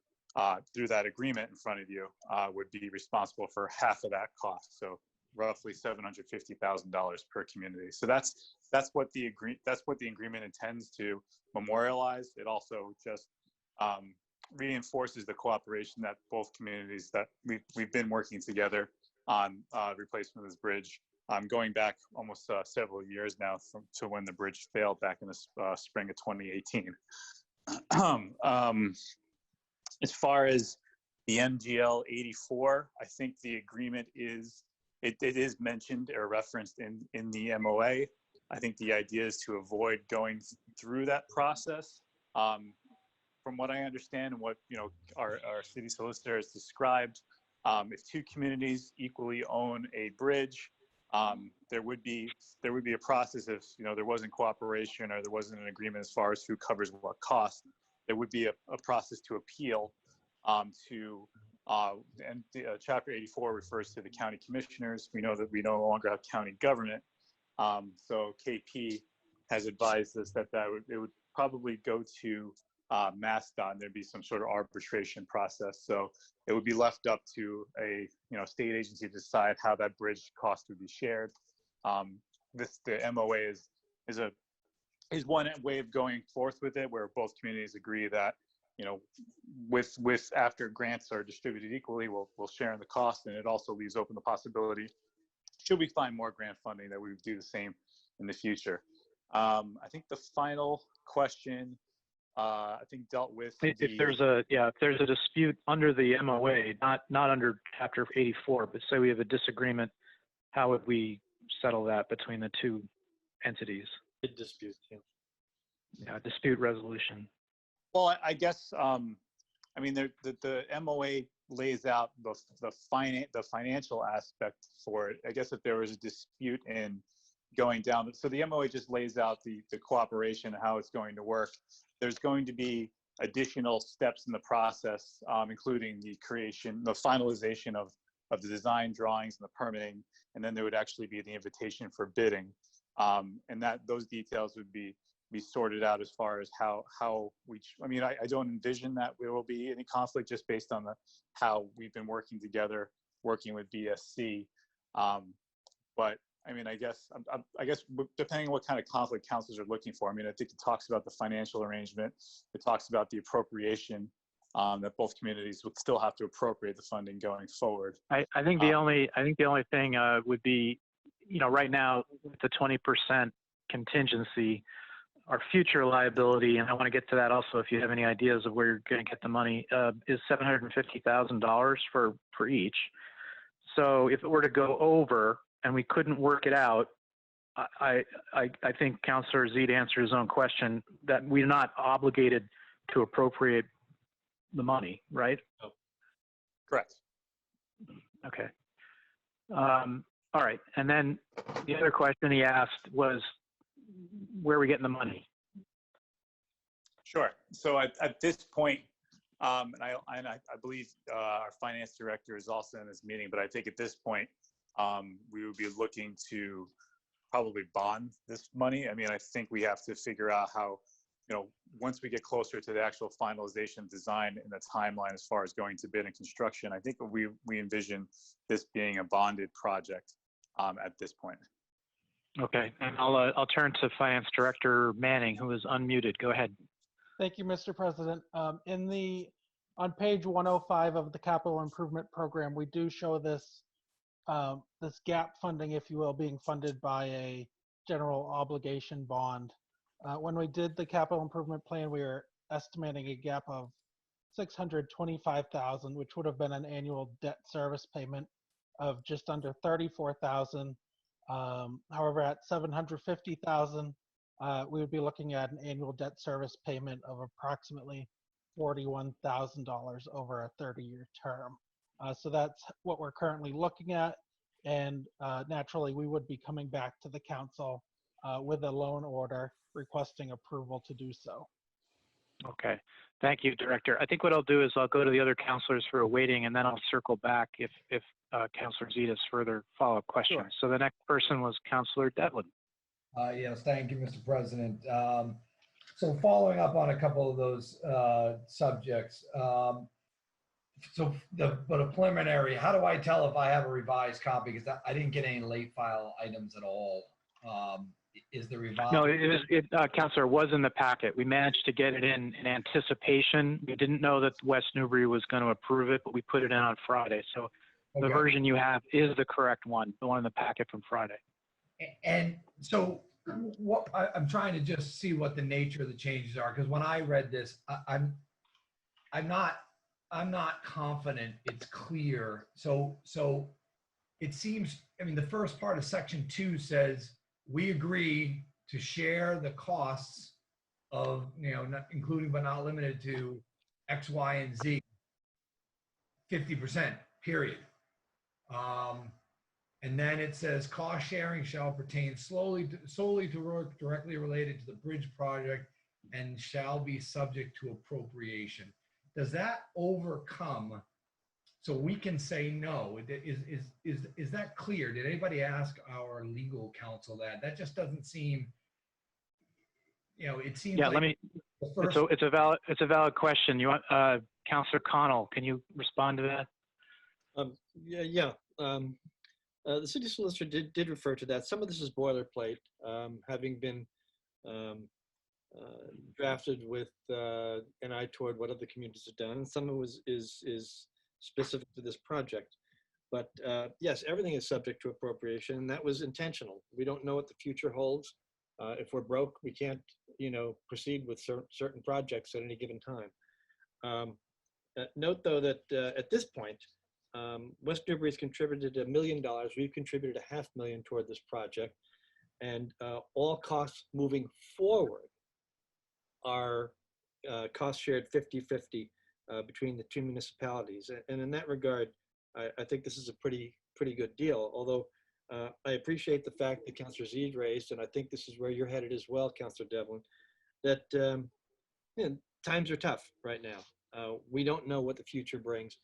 through that agreement in front of you, would be responsible for half of that cost. So roughly $750,000 per community. So that's what the agreement intends to memorialize. It also just reinforces the cooperation that both communities that we've been working together on replacement of this bridge, going back almost several years now to when the bridge failed back in the spring of 2018. As far as the MGL 84, I think the agreement is, it is mentioned or referenced in the MOA. I think the idea is to avoid going through that process. From what I understand and what, you know, our city solicitor has described, if 2 communities equally own a bridge, there would be a process if, you know, there wasn't cooperation or there wasn't an agreement as far as who covers what cost. there would be a process to appeal to, and Chapter 84 refers to the county commissioners. We know that we no longer have county government. So KP has advised us that it would probably go to MassDOT, and there'd be some sort of arbitration process. So it would be left up to a state agency to decide how that bridge cost would be shared. The MOA is one way of going forth with it, where both communities agree that with after grants are distributed equally, we'll share in the cost, and it also leaves open the possibility, should we find more grant funding, that we would do the same in the future. I think the final question, I think dealt with If there's a dispute under the MOA, not under Chapter 84, but say we have a disagreement, how would we settle that between the two entities? Dispute. Yeah, dispute resolution. Well, I guess I mean the MOA lays out the financial aspect for it. I guess if there was a dispute in going down, so the MOA just lays out the cooperation, how it's going to work. There's going to be additional steps in the process, including the finalization of the design drawings and the permitting, and then there would actually be the invitation for bidding, and those details would be sorted out as far as how we. I mean, I don't envision that there will be any conflict, just based on how we've been working together, working with BSC, but. I mean, I guess depending on what kind of conflict councils are looking for. I mean, I think it talks about the financial arrangement. It talks about the appropriation, that both communities would still have to appropriate the funding going forward. I think the only thing would be, right now with the 20% contingency, our future liability, and I want to get to that also if you have any ideas of where you're going to get the money, is $750,000 for each. So if it were to go over and we couldn't work it out, I think Councilor Zede answered his own question, that we're not obligated to appropriate the money, right? Oh. Correct. Okay. All right. And then the other question he asked was, where are we getting the money? Sure. So at this point, and I believe our finance director is also in this meeting, but I think at this point, we would be looking to probably bond this money. I mean, I think we have to figure out how, once we get closer to the actual finalization design and the timeline as far as going to bid and construction, I think we envision this being a bonded project at this point. Okay, and I'll turn to Finance Director Manning, who is unmuted. Go ahead. Thank you, Mr. President. On page 105 of the capital improvement program, we do show this gap funding, if you will, being funded by a general obligation bond. When we did the capital improvement plan, we were estimating a gap of $625,000, which would have been an annual debt service payment of just under $34,000. However, at $750,000, we would be looking at an annual debt service payment of approximately $41,000 over a 30-year term. So that's what we're currently looking at, and naturally, we would be coming back to the council with a loan order requesting approval to do so. Okay, thank you, Director. I think what I'll do is I'll go to the other councilors who are waiting, and then I'll circle back if Councilor Zede has further follow-up questions. Sure. So the next person was Councilor Devlin. Yes, thank you, Mr. President. So following up on a couple of those subjects, but a preliminary, how do I tell if I have a revised copy? Because I didn't get any late file items at all. Is the revised? No, Councilor, was in the packet. We managed to get it in anticipation. We didn't know that West Newbury was going to approve it, but we put it in on Friday. So the version you have is the correct one, the one in the packet from Friday. And so what I'm trying to just see what the nature of the changes are, because when I read this, I'm not confident it's clear. So it seems, I mean, the first part of section 2 says we agree to share the costs of, not including but not limited to X, Y, and Z, 50%, period. And then it says cost sharing shall pertain solely to work directly related to the bridge project and shall be subject to appropriation. Does that overcome, so we can say no? Is that clear? Did anybody ask our legal counsel that? That just doesn't seem, it seems Yeah, like let me, the first. it's a valid question. You want, Counselor Connell, can you respond to that? Yeah. The city solicitor did refer to that. Some of this is boilerplate, having been drafted with an eye toward what other communities have done, and some of it is specific to this project. But yes, everything is subject to appropriation, and that was intentional. We don't know what the future holds. If we're broke, we can't, proceed with certain projects at any given time. Note, though, that at this point, West Newbury's contributed $1 million. We've contributed $500,000 toward this project, and all costs moving forward are cost shared 50-50 between the two municipalities. And in that regard, I think this is a pretty good deal. Although I appreciate the fact that Councillor Zede raised, and I think this is where you're headed as well, Councillor Devlin, that times are tough right now. We don't know what the future brings.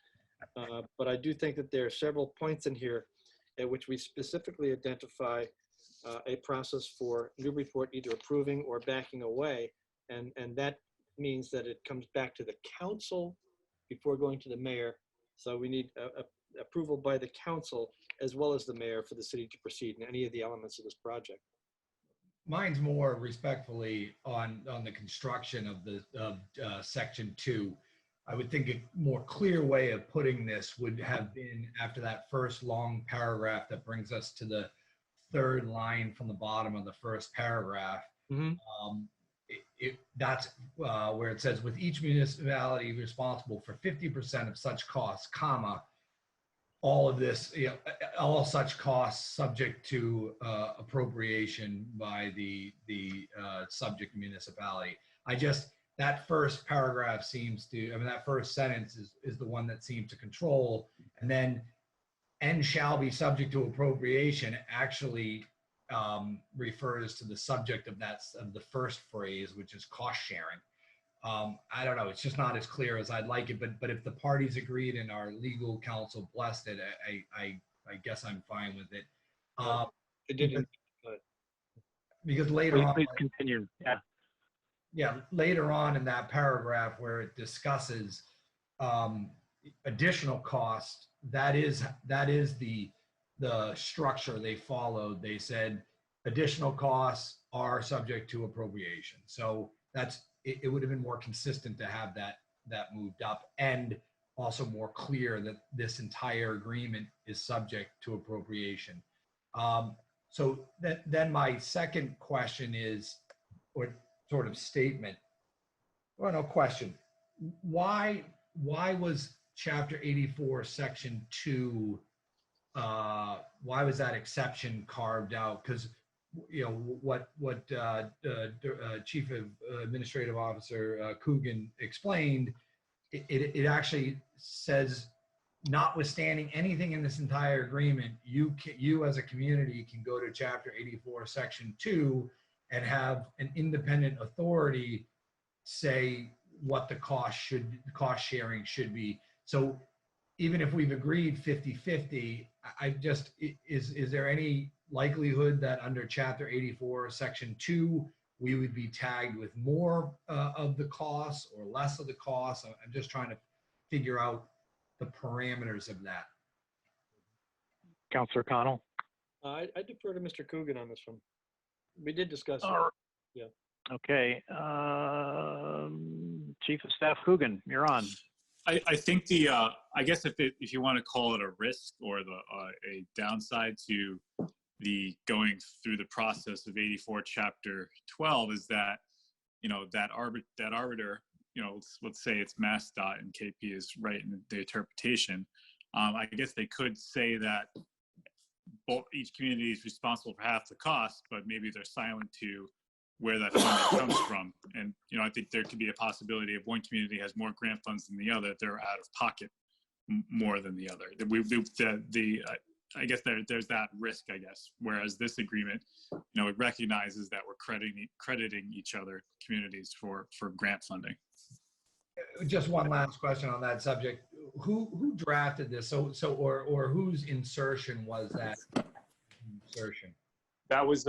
But I do think that there are several points in here at which we specifically identify a process for Newburyport either approving or backing away. And that means that it comes back to the council before going to the mayor. So we need approval by the council as well as the mayor for the city to proceed in any of the elements of this project. Mine's more respectfully on the construction of section 2. I would think a more clear way of putting this would have been after that first long paragraph that brings us to the third line from the bottom of the first paragraph. That's where it says, with each municipality responsible for 50% of such costs, comma, all of this, all such costs subject to appropriation by the subject municipality. That first paragraph seems to, that first sentence is the one that seems to control, and then and shall be subject to appropriation actually refers to the subject of the first phrase, which is cost sharing. I don't know, it's just not as clear as I'd like it, but if the parties agreed and our legal counsel blessed it, I guess I'm fine with it. Because later on, please continue. Yeah, later on in that paragraph where it discusses additional cost, that is the structure they followed. They said additional costs are subject to appropriation. So it would have been more consistent to have that moved up, and also more clear that this entire agreement is subject to appropriation. So then my second question is, or sort of statement, well, no question. Why was Chapter 84, Section 2, why was that exception carved out? Because what Chief Administrative Officer Coogan explained, it actually says, notwithstanding anything in this entire agreement, you as a community can go to Chapter 84, Section 2 and have an independent authority say what the cost sharing should be. So even if we've agreed 50-50, is there any likelihood that under Chapter 84, Section 2, we would be tagged with more of the costs or less of the costs? I'm just trying to figure out the parameters of that. Councillor Connell? I defer to Mr. Coogan on this one. We did discuss it. Yeah. Okay. Chief of Staff Coogan, you're on. I think I guess if you want to call it a risk or a downside to the going through the process of 84 Chapter 12 is that, that arbiter, let's say it's MassDOT and KP is right in the interpretation. I guess they could say that each community is responsible for half the cost, but maybe they're silent to where that funding comes from. And, I think there could be a possibility if one community has more grant funds than the other, they're out of pocket more than the other. I guess there's that risk, I guess. Whereas this agreement, it recognizes that we're crediting each other, communities, for grant funding. Just one last question on that subject. Who drafted this? Or whose insertion was that insertion? That was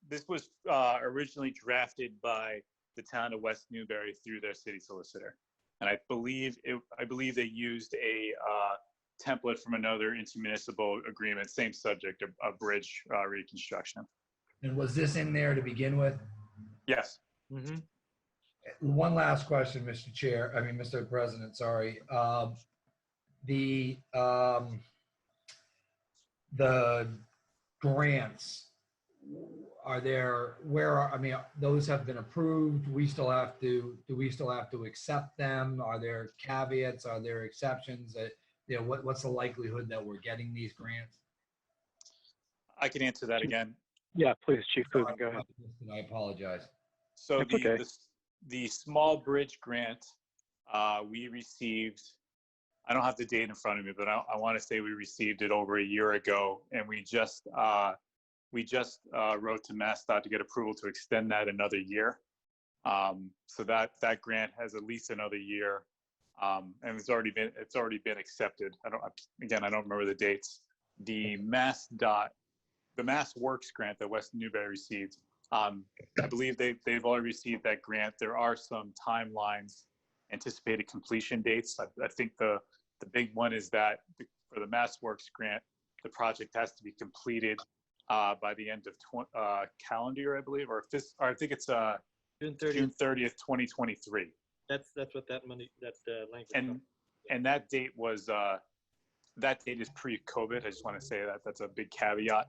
this was originally drafted by the town of West Newbury through their city solicitor, and I believe they used a template from another intermunicipal agreement, same subject, a bridge reconstruction. And was this in there to begin with? Yes. Mm-hmm. One last question, Mr. President, sorry. The grants, those have been approved. Do we still have to accept them? Are there caveats? Are there exceptions? What's the likelihood that we're getting these grants? I can answer that again. Yeah, please, Chief Coogan, go ahead. I apologize. So the small bridge grant we received, I don't have the date in front of me, but I want to say we received it over a year ago, and we just wrote to MassDOT to get approval to extend that another year. So that grant has at least another year, and it's already been accepted. I don't remember the dates. The Mass Works grant that West Newbury received, I believe they've already received that grant. There are some timelines, anticipated completion dates. I think the big one is that for the Mass Works grant, the project has to be completed by the end of calendar year, I believe, or I think it's June 30th, 2023. That's what that money, that language. And that date was is pre-COVID. I just want to say that's a big caveat.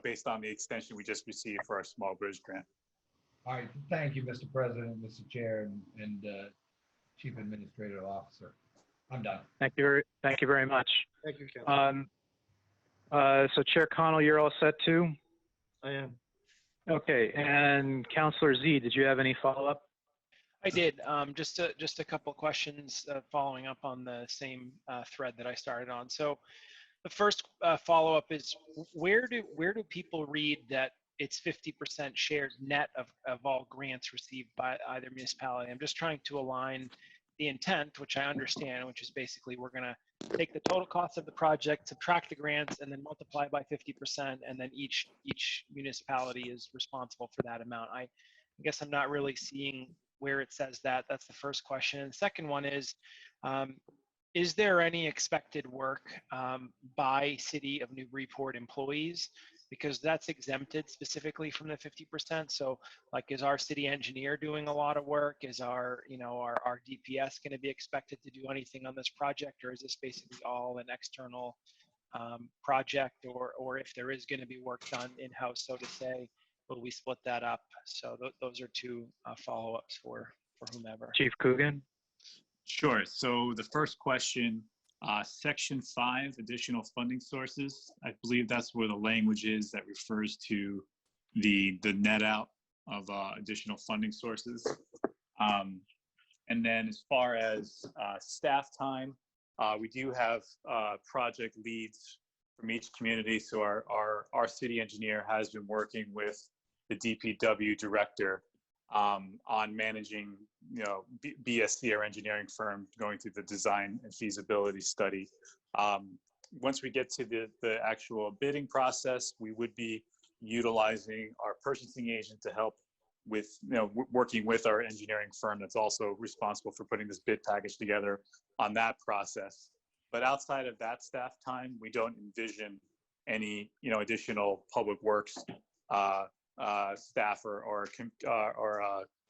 Based on the extension we just received for our small bridge grant. All right, thank you, Mr. President, Mr. Chair, and Chief Administrative Officer. I'm done. Thank you very much. Thank you, Councilor. So Chair Connell, you're all set too? I am. Okay, and Councilor Z, did you have any follow-up? I did. Just a couple of questions following up on the same thread that I started on. So the first follow-up is where do people read that it's 50% shared net of all grants received by either municipality? I'm just trying to align the intent, which I understand, which is basically we're going to take the total cost of the project, subtract the grants, and then multiply by 50%, and then each municipality is responsible for that amount. I guess I'm not really seeing where it says that. That's the first question. And the second one is there any expected work by City of Newburyport employees? Because that's exempted specifically from the 50%. So like, is our city engineer doing a lot of work? Is our DPS going to be expected to do anything on this project? Or is this basically all an external project? Or if there is going to be work done in-house, so to say, will we split that up? So those are two follow-ups for whomever. Chief Coogan? Sure. So the first question, Section 5, additional funding sources. I believe that's where the language is that refers to the net out of additional funding sources. And then as far as staff time, we do have project leads from each community. So our city engineer has been working with the DPW director on managing, BSC, our engineering firm, going through the design and feasibility study. Once we get to the actual bidding process, we would be utilizing our purchasing agent to help with, working with our engineering firm that's also responsible for putting this bid package together on that process. But outside of that staff time, we don't envision any, additional public works staff or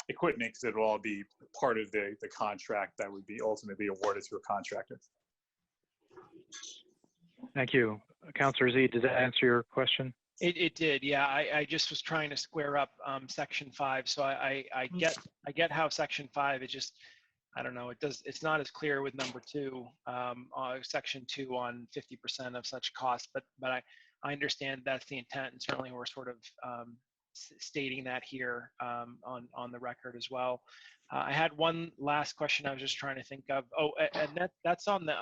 equipment, because it will all be part of the contract that would be ultimately awarded to a contractor. Thank you. Councilor Z, does that answer your question? It did, yeah. I just was trying to square up Section 5. So I get how Section 5 is just, I don't know, it's not as clear with number 2, Section 2 on 50% of such costs, but I understand that's the intent, and certainly we're sort of stating that here on the record as well. I had one last question I was just trying to think of. Oh, and that's on the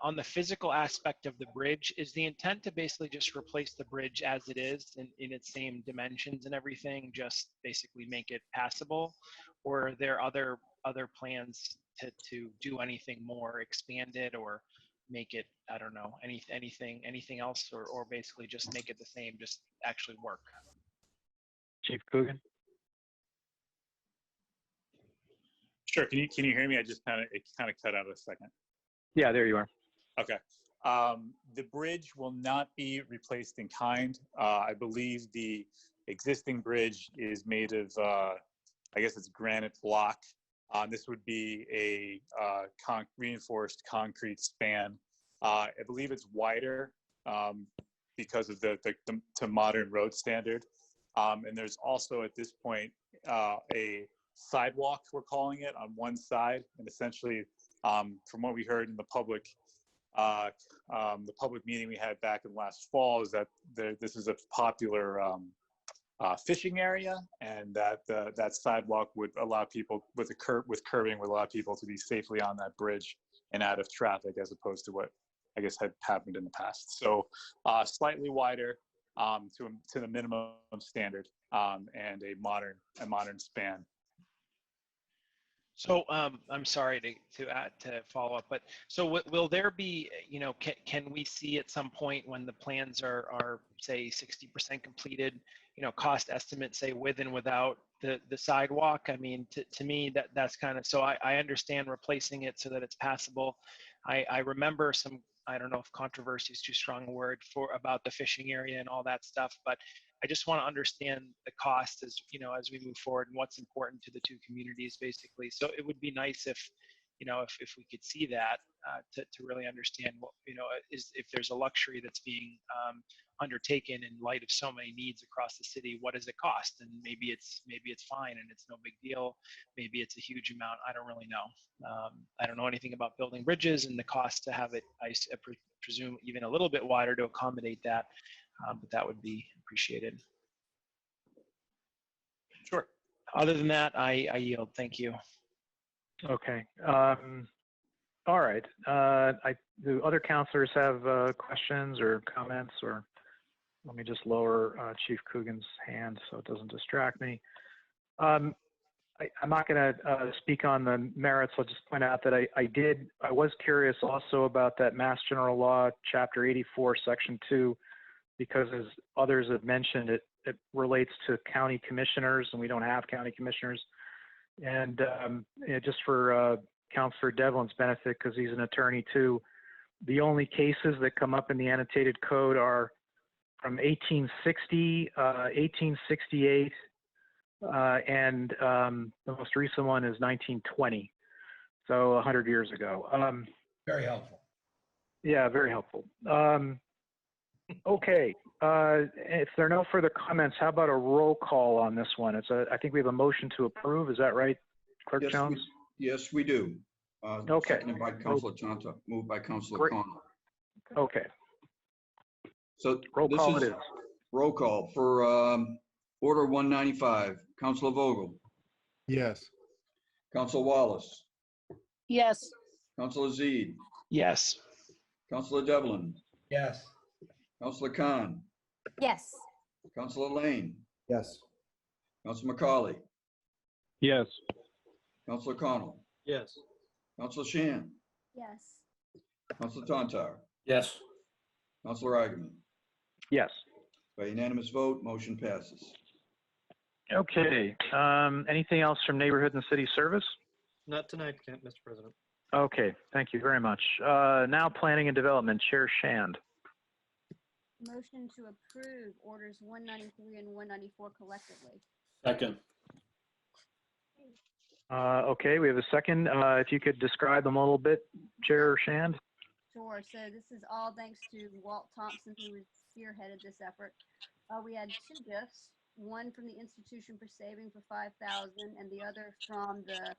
on the physical aspect of the bridge, is the intent to basically just replace the bridge as it is in its same dimensions and everything, just basically make it passable? Or are there other plans to do anything more, expand it or make it, I don't know, anything else, or basically just make it the same, just actually work? Chief Coogan? Sure. Can you hear me? It kind of cut out a second. Yeah, there you are. Okay. The bridge will not be replaced in kind. I believe the existing bridge is made of, I guess it's granite block. This would be a reinforced concrete span. I believe it's wider because of the to modern road standard. And there's also at this point a sidewalk, we're calling it, on one side. And essentially, from what we heard in the public meeting we had back in last fall, is that this is a popular fishing area, and that sidewalk would allow people with curbing would allow people to be safely on that bridge and out of traffic, as opposed to what I guess had happened in the past. So slightly wider to the minimum standard, and a modern span. So I'm sorry to follow up, but so will there be, can we see at some point when the plans are say 60% completed, cost estimate, say with and without the sidewalk? I mean, to me that's kind of, so I understand replacing it so that it's passable. I remember some, I don't know if controversy is too strong a word about the fishing area and all that stuff, but I just want to understand the cost as we move forward and what's important to the two communities, basically. So it would be nice if we could see that to really understand what if there's a luxury that's being undertaken in light of so many needs across the city. What does it cost? And maybe it's fine and it's no big deal. Maybe it's a huge amount. I don't really know. I don't know anything about building bridges and the cost to have it, I presume, even a little bit wider to accommodate that. But that would be appreciated. Sure. Other than that, I yield. Thank you. Okay. All right. Do other counselors have questions or comments? Or let me just lower Chief Coogan's hand so it doesn't distract me. I'm not going to speak on the merits. I'll just point out that I was curious also about that Mass General Law, Chapter 84, Section 2, because as others have mentioned, it relates to county commissioners, and we don't have county commissioners. And just for Counselor Devlin's benefit, because he's an attorney too, the only cases that come up in the annotated code are from 1860, 1868, and the most recent one is 1920, so 100 years ago. Very helpful. Yeah, very helpful. Okay, if there are no further comments, how about a roll call on this one? I think we have a motion to approve. Is that right, Clerk Jones? Yes, we do. Okay. Seconded by Councilor Tonto, moved by Councilor Connell. Okay. So roll this call is it is. Roll call for Order 195. Councilor Vogel, Yes. Councilor Wallace, Yes. Councilor Zede, Yes. Councilor Devlin, Yes. Councilor Khan, Yes. Councilor Lane, Yes. Councilor McCauley, Yes. Councilor Connell, Yes. Councilor Shan, Yes. Councilor Tontar, Yes. Councilor Eigenman. Yes. By unanimous vote, motion passes. Okay. Anything else from Neighborhood and City Service? Not tonight, Mr. President. Okay, thank you very much. Now Planning and Development, Chair Shand. Motion to approve orders 193 and 194 collectively. Second. Okay, we have a second. If you could describe them a little bit, Chair Shand. Sure. So this is all thanks to Walt Thompson, who spearheaded this effort. We had two gifts, one from the Institution for Saving for $5,000 and the other from the,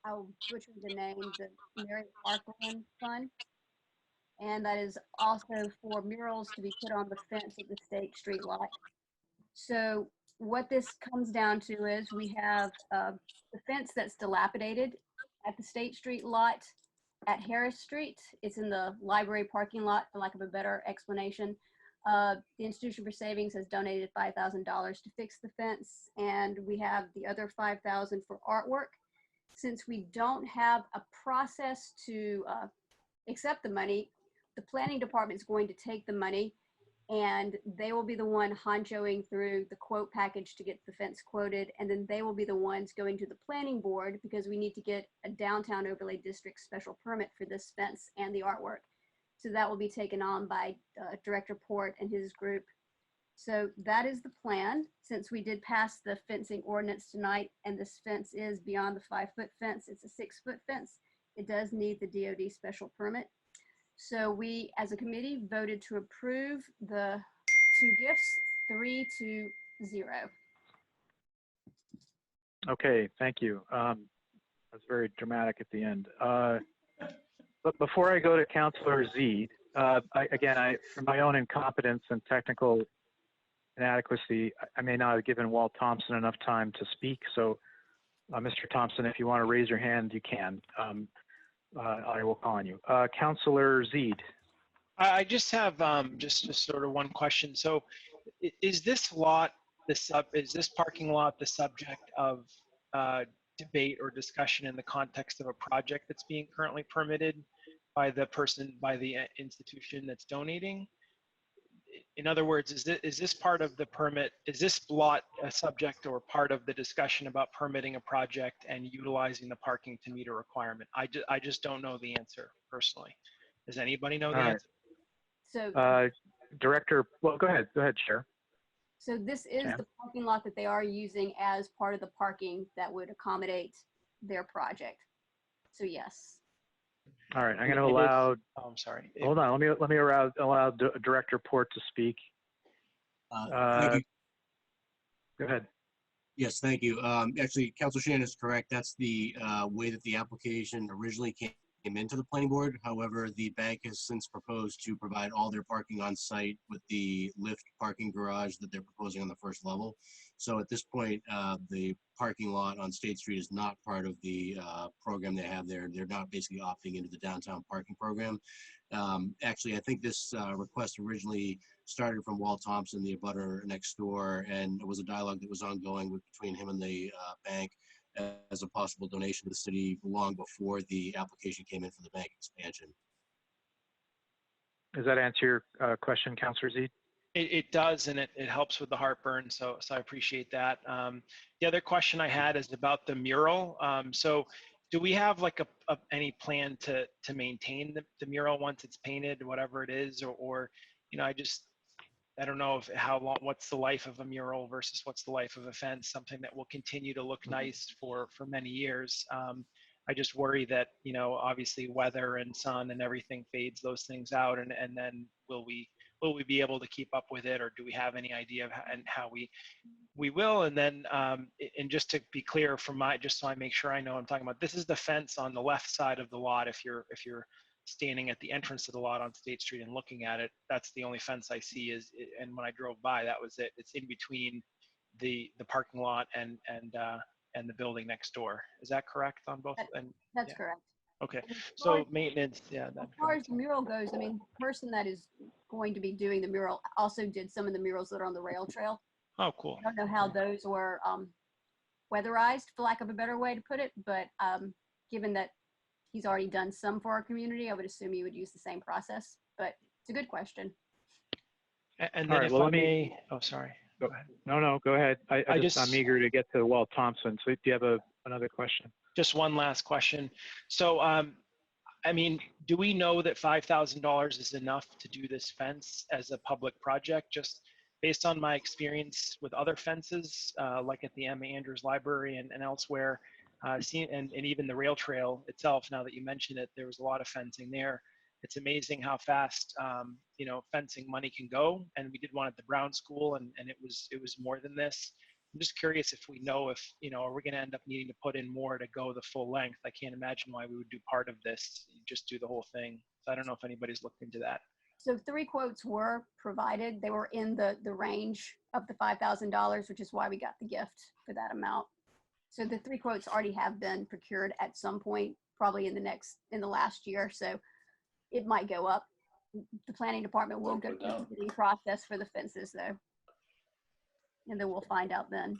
I'll butcher the name, the Mary Parkland Fund. And that is also for murals to be put on the fence at the State Street lot. So what this comes down to is we have the fence that's dilapidated at the State Street lot. at Harris Street. It's in the library parking lot, for lack of a better explanation. The Institution for Savings has donated $5,000 to fix the fence, and we have the other $5,000 for artwork. Since we don't have a process to accept the money, the planning department is going to take the money, and they will be the one honchoing through the quote package to get the fence quoted, and then they will be the ones going to the planning board because we need to get a downtown overlay district special permit for this fence and the artwork. So that will be taken on by Director Port and his group. So that is the plan. Since we did pass the fencing ordinance tonight, and this fence is beyond the 5-foot fence, it's a 6-foot fence. It does need the DOD special permit. So we, as a committee, voted to approve the 2 gifts, 3-0. Okay, thank you. That's very dramatic at the end. But before I go to Councilor Zede, from my own incompetence and technical inadequacy, I may not have given Walt Thompson enough time to speak. So, Mr. Thompson, if you want to raise your hand, you can. I will call on you. Councilor Zede. I just have just sort of one question. So, is this lot is this parking lot the subject of debate or discussion in the context of a project that's being currently permitted by the institution that's donating? In other words, is this part of the permit? Is this lot a subject or part of the discussion about permitting a project and utilizing the parking to meet a requirement? I just don't know the answer personally. Does anybody know the answer? So, Director, well, go ahead, Chair. So this is the parking lot that they are using as part of the parking that would accommodate their project. So yes. All right, I'm going to allow. Oh, I'm sorry. Hold on. Let me allow Director Port to speak. Thank you. Go ahead. Yes, thank you. Actually, Councilor Shannon is correct. That's the way that the application originally came into the planning board. However, the bank has since proposed to provide all their parking on site with the lift parking garage that they're proposing on the first level. So at this point, the parking lot on State Street is not part of the program they have there. They're not basically opting into the downtown parking program. Actually, I think this request originally started from Walt Thompson, the abutter next door, and it was a dialogue that was ongoing between him and the bank as a possible donation to the city long before the application came in for the bank expansion. Does that answer your question, Councilor Zede? It does, and it helps with the heartburn, so I appreciate that. The other question I had is about the mural. So do we have like any plan to maintain the mural once it's painted, whatever it is, or you know, I don't know what's the life of a mural versus what's the life of a fence, something that will continue to look nice for many years. I just worry that, you know, obviously weather and sun and everything fades those things out, and then will we be able to keep up with it, or do we have any idea of how we will? And then, and just to be clear just so I make sure I know what I'm talking about, this is the fence on the left side of the lot. If you're standing at the entrance of the lot on State Street and looking at it, that's the only fence I see and when I drove by, that was it. It's in between the parking lot and the building next door. Is that correct on both? That's correct. Okay, so maintenance, yeah. As far as the mural goes, I mean, the person that is going to be doing the mural also did some of the murals that are on the rail trail. Oh, cool. I don't know how those were weatherized, for lack of a better way to put it, but given that he's already done some for our community, I would assume you would use the same process, but it's a good question. And then if I may, oh, sorry. Go ahead. No, go ahead. I'm eager to get to Walt Thompson. So do you have another question? Just one last question. So, I mean, do we know that $5,000 is enough to do this fence as a public project? Just based on my experience with other fences, like at the Emma Andrews Library and elsewhere, and even the rail trail itself, now that you mention it, there was a lot of fencing there. It's amazing how fast, you know, fencing money can go. And we did one at the Brown School, and it was more than this. I'm just curious if we know if, you know, are we going to end up needing to put in more to go the full length? I can't imagine why we would do part of this, just do the whole thing. So I don't know if anybody's looked into that. So 3 quotes were provided. They were in the range of the $5,000, which is why we got the gift for that amount. So the 3 quotes already have been procured at some point probably in the last year. So it might go up. The planning department will go through the bidding process for the fences though. And then we'll find out then.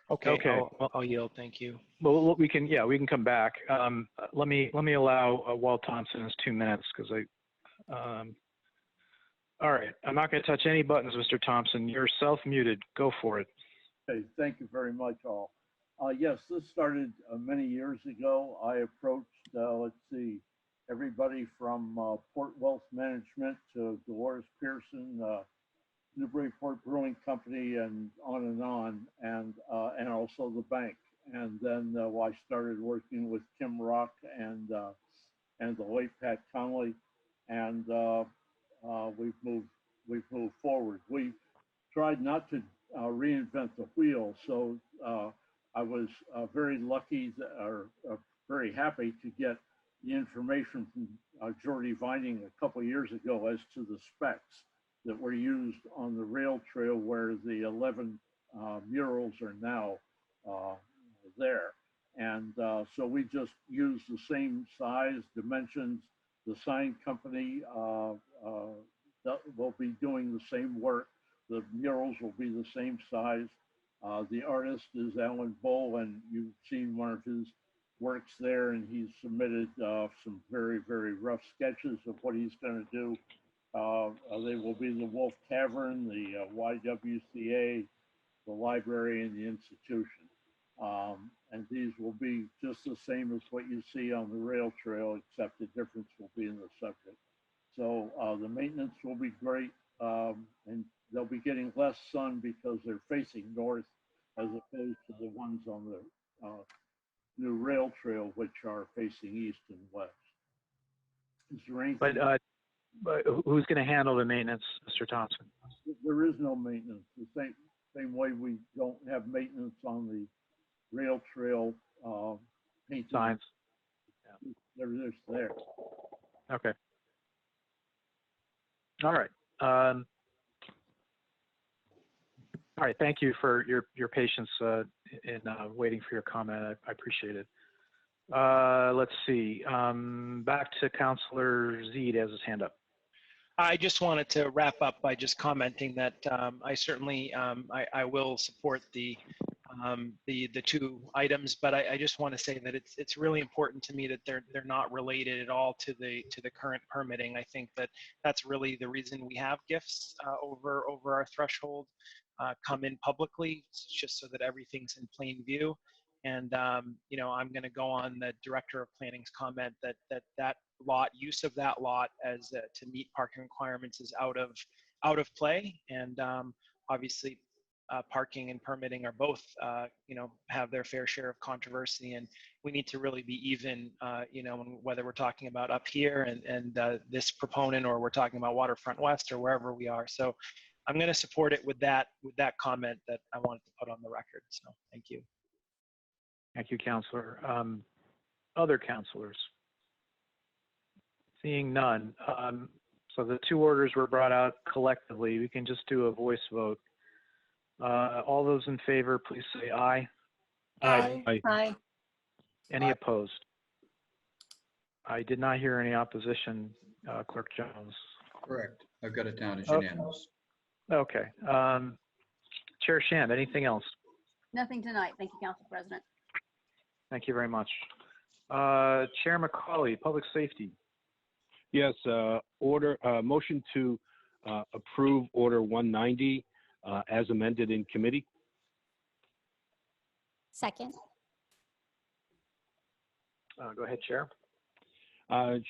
Okay, Okay. I'll yield. Thank you. Well, we can come back. Let me allow Walt Thompson his 2 minutes because all right. I'm not going to touch any buttons, Mr. Thompson. You're self-muted. Go for it. Okay, thank you very much, all. Yes, this started many years ago. I approached, let's see, everybody from Port Wealth Management to Dolores Pearson, Newburyport Brewing Company, and on, and also the bank. And then I started working with Kim Rock and the late Pat Conley, and we've moved forward. We tried not to reinvent the wheel, so I was very lucky or very happy to get the information from Jordy Vining a couple of years ago as to the specs that were used on the rail trail where the 11 murals are now there. And so we just used the same size, dimensions. The sign company will be doing the same work. The murals will be the same size. The artist is Alan Bull, and you've seen one of his works there, and he's submitted some very, very rough sketches of what he's going to do. They will be the Wolf Tavern, the YWCA, the library, and the institution. And these will be just the same as what you see on the rail trail, except the difference will be in the subject. So the maintenance will be great, and they'll be getting less sun because they're facing north as opposed to the ones on the new rail trail, which are facing east and west. Is there anything? But who's going to handle the maintenance, Mr. Thompson? There is no maintenance. The same way we don't have maintenance on the rail trail painting. Signs. Yeah. There's there. Okay. All right. All right. Thank you for your patience in waiting for your comment. I appreciate it. Let's see. Back to Councilor Zede has his hand up. I just wanted to wrap up by just commenting that I certainly I will support the two items, but I just want to say that it's really important to me that they're not related at all to the current permitting. I think that that's really the reason we have gifts over our threshold come in publicly, just so that everything's in plain view. And you know, I'm going to go on the Director of Planning's comment that lot, use of that lot as to meet parking requirements is out of play. And obviously, parking and permitting are both, you know, have their fair share of controversy, and we need to really be even, you know, whether we're talking about up here and this proponent, or we're talking about Waterfront West or wherever we are. So I'm going to support it with that comment that I wanted to put on the record. So thank you. Thank you, Councilor. Other councilors? Seeing none. So the two orders were brought out collectively. We can just do a voice vote. All those in favor, please say aye. Aye. Aye. Any opposed? I did not hear any opposition, Clerk Jones. Correct. I've got it down as unanimous. Okay. Chair Shand, anything else? Nothing tonight. Thank you, Council President. Thank you very much. Chair McCauley, Public Safety. Yes, motion to approve Order 190 as amended in committee. Second. Go ahead, Chair.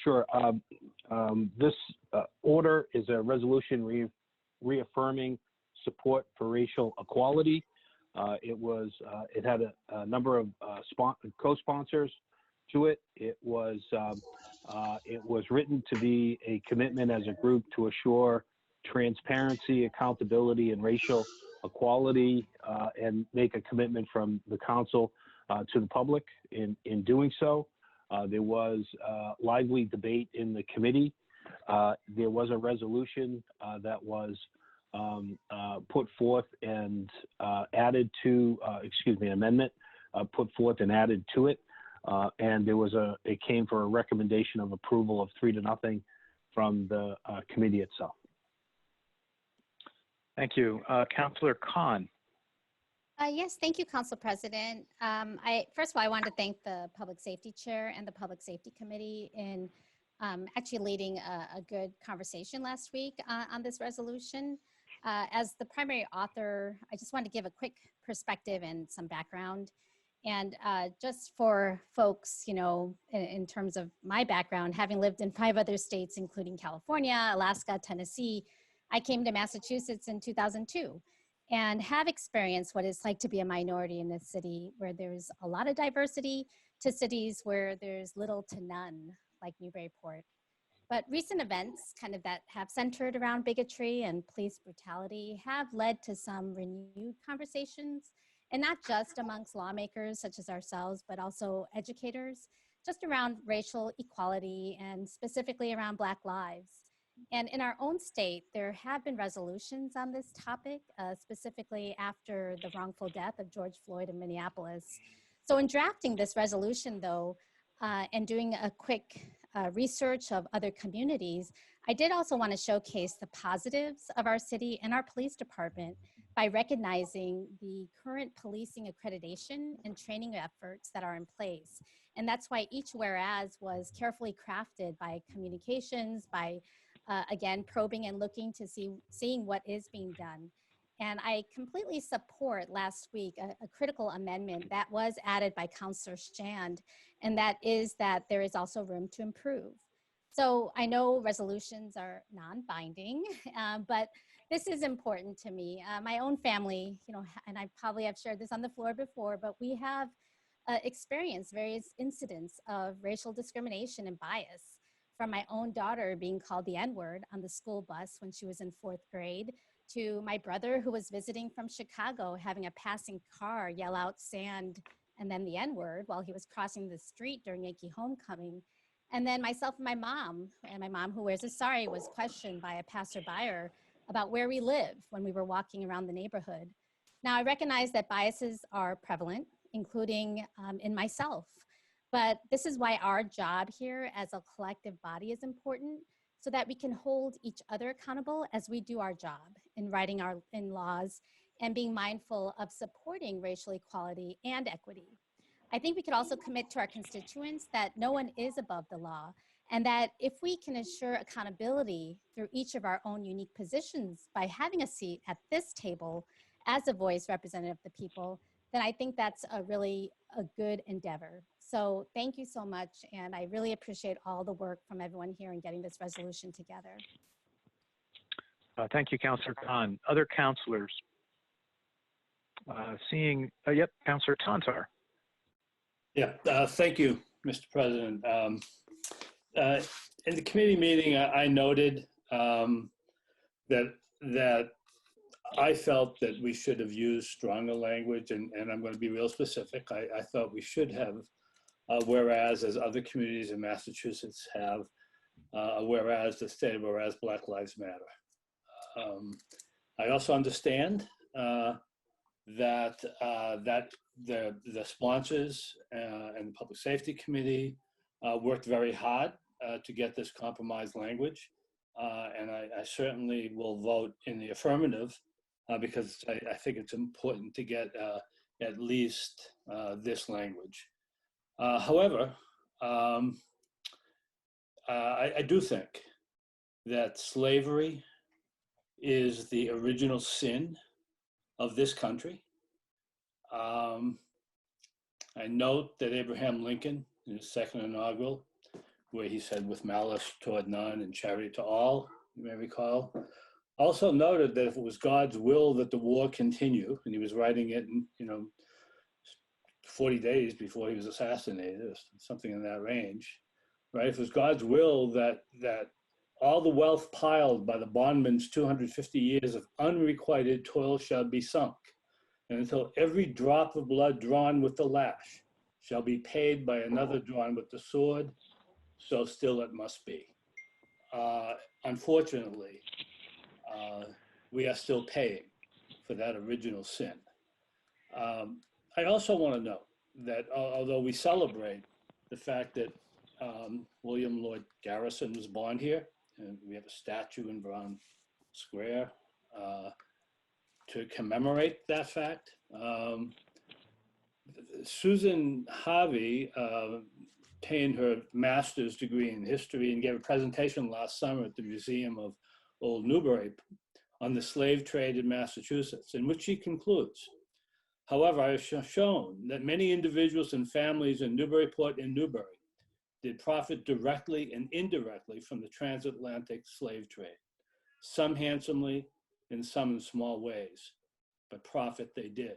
Sure. This order is a resolution reaffirming support for racial equality. It had a number of co-sponsors to it. It was written to be a commitment as a group to assure transparency, accountability, and racial equality, and make a commitment from the council to the public in doing so. There was lively debate in the committee. There was a resolution that was put forth and added to, amendment put forth and added to it. And it came for a recommendation of approval of 3-0 from the committee itself. Thank you. Councillor Khan. Yes, thank you, Council President. First of all, I wanted to thank the Public Safety Chair and the Public Safety Committee in actually leading a good conversation last week on this resolution. As the primary author, I just wanted to give a quick perspective and some background. And just for folks, you know, in terms of my background, having lived in 5 other states, including California, Alaska, Tennessee, I came to Massachusetts in 2002 and have experienced what it's like to be a minority in a city where there's a lot of diversity to cities where there's little to none, like Newburyport. But recent events kind of that have centered around bigotry and police brutality have led to some renewed conversations, and not just amongst lawmakers such as ourselves, but also educators, just around racial equality and specifically around Black lives. And in our own state, there have been resolutions on this topic, specifically after the wrongful death of George Floyd in Minneapolis. So in drafting this resolution, though, and doing a quick research of other communities, I did also want to showcase the positives of our city and our police department by recognizing the current policing accreditation and training efforts that are in place. And that's why each whereas was carefully crafted by communications, by again, probing and looking to seeing what is being done. And I completely support last week a critical amendment that was added by Councillor Shand, and that is that there is also room to improve. So I know resolutions are non-binding, but this is important to me. My own family, you know, and I probably have shared this on the floor before, but we have experienced various incidents of racial discrimination and bias, from my own daughter being called the N-word on the school bus when she was in 4th grade, to my brother who was visiting from Chicago having a passing car yell out sand and then the N-word while he was crossing the street during Yankee homecoming. And then myself and my mom who wears a sari was questioned by a passerby about where we live when we were walking around the neighborhood. Now I recognize that biases are prevalent, including in myself. But this is why our job here as a collective body is important, so that we can hold each other accountable as we do our job in writing our laws and being mindful of supporting racial equality and equity. I think we could also commit to our constituents that no one is above the law, and that if we can ensure accountability through each of our own unique positions by having a seat at this table as a voice representative of the people, then I think that's a really good endeavor. So thank you so much, and I really appreciate all the work from everyone here in getting this resolution together. Thank you, Councillor Khan. Other councillors? Yep, Councillor Tantar. Yeah, thank you, Mr. President. In the committee meeting, I noted that I felt that we should have used stronger language, and I'm going to be real specific. I thought we should have, whereas as other communities in Massachusetts have, whereas the state of whereas Black Lives Matter. I also understand that the sponsors and the Public Safety Committee worked very hard to get this compromise language, and I certainly will vote in the affirmative because I think it's important to get at least this language. However, I do think that slavery is the original sin of this country. I note that Abraham Lincoln, in his second inaugural, where he said, "With malice toward none and charity to all," you may recall, also noted that if it was God's will that the war continue, and he was writing it in, 40 days before he was assassinated, or something in that range, right? If it was God's will that all the wealth piled by the bondman's 250 years of unrequited toil shall be sunk, and until every drop of blood drawn with the lash shall be paid by another drawn with the sword, so still it must be. Unfortunately, we are still paying for that original sin. I also want to note that although we celebrate the fact that William Lloyd Garrison was born here, and we have a statue in Brown Square to commemorate that fact. Susan Harvey obtained her master's degree in history and gave a presentation last summer at the Museum of Old Newbury on the slave trade in Massachusetts, in which she concludes, however, I have shown that many individuals and families in Newburyport and Newbury did profit directly and indirectly from the transatlantic slave trade, some handsomely and some in small ways, but profit they did.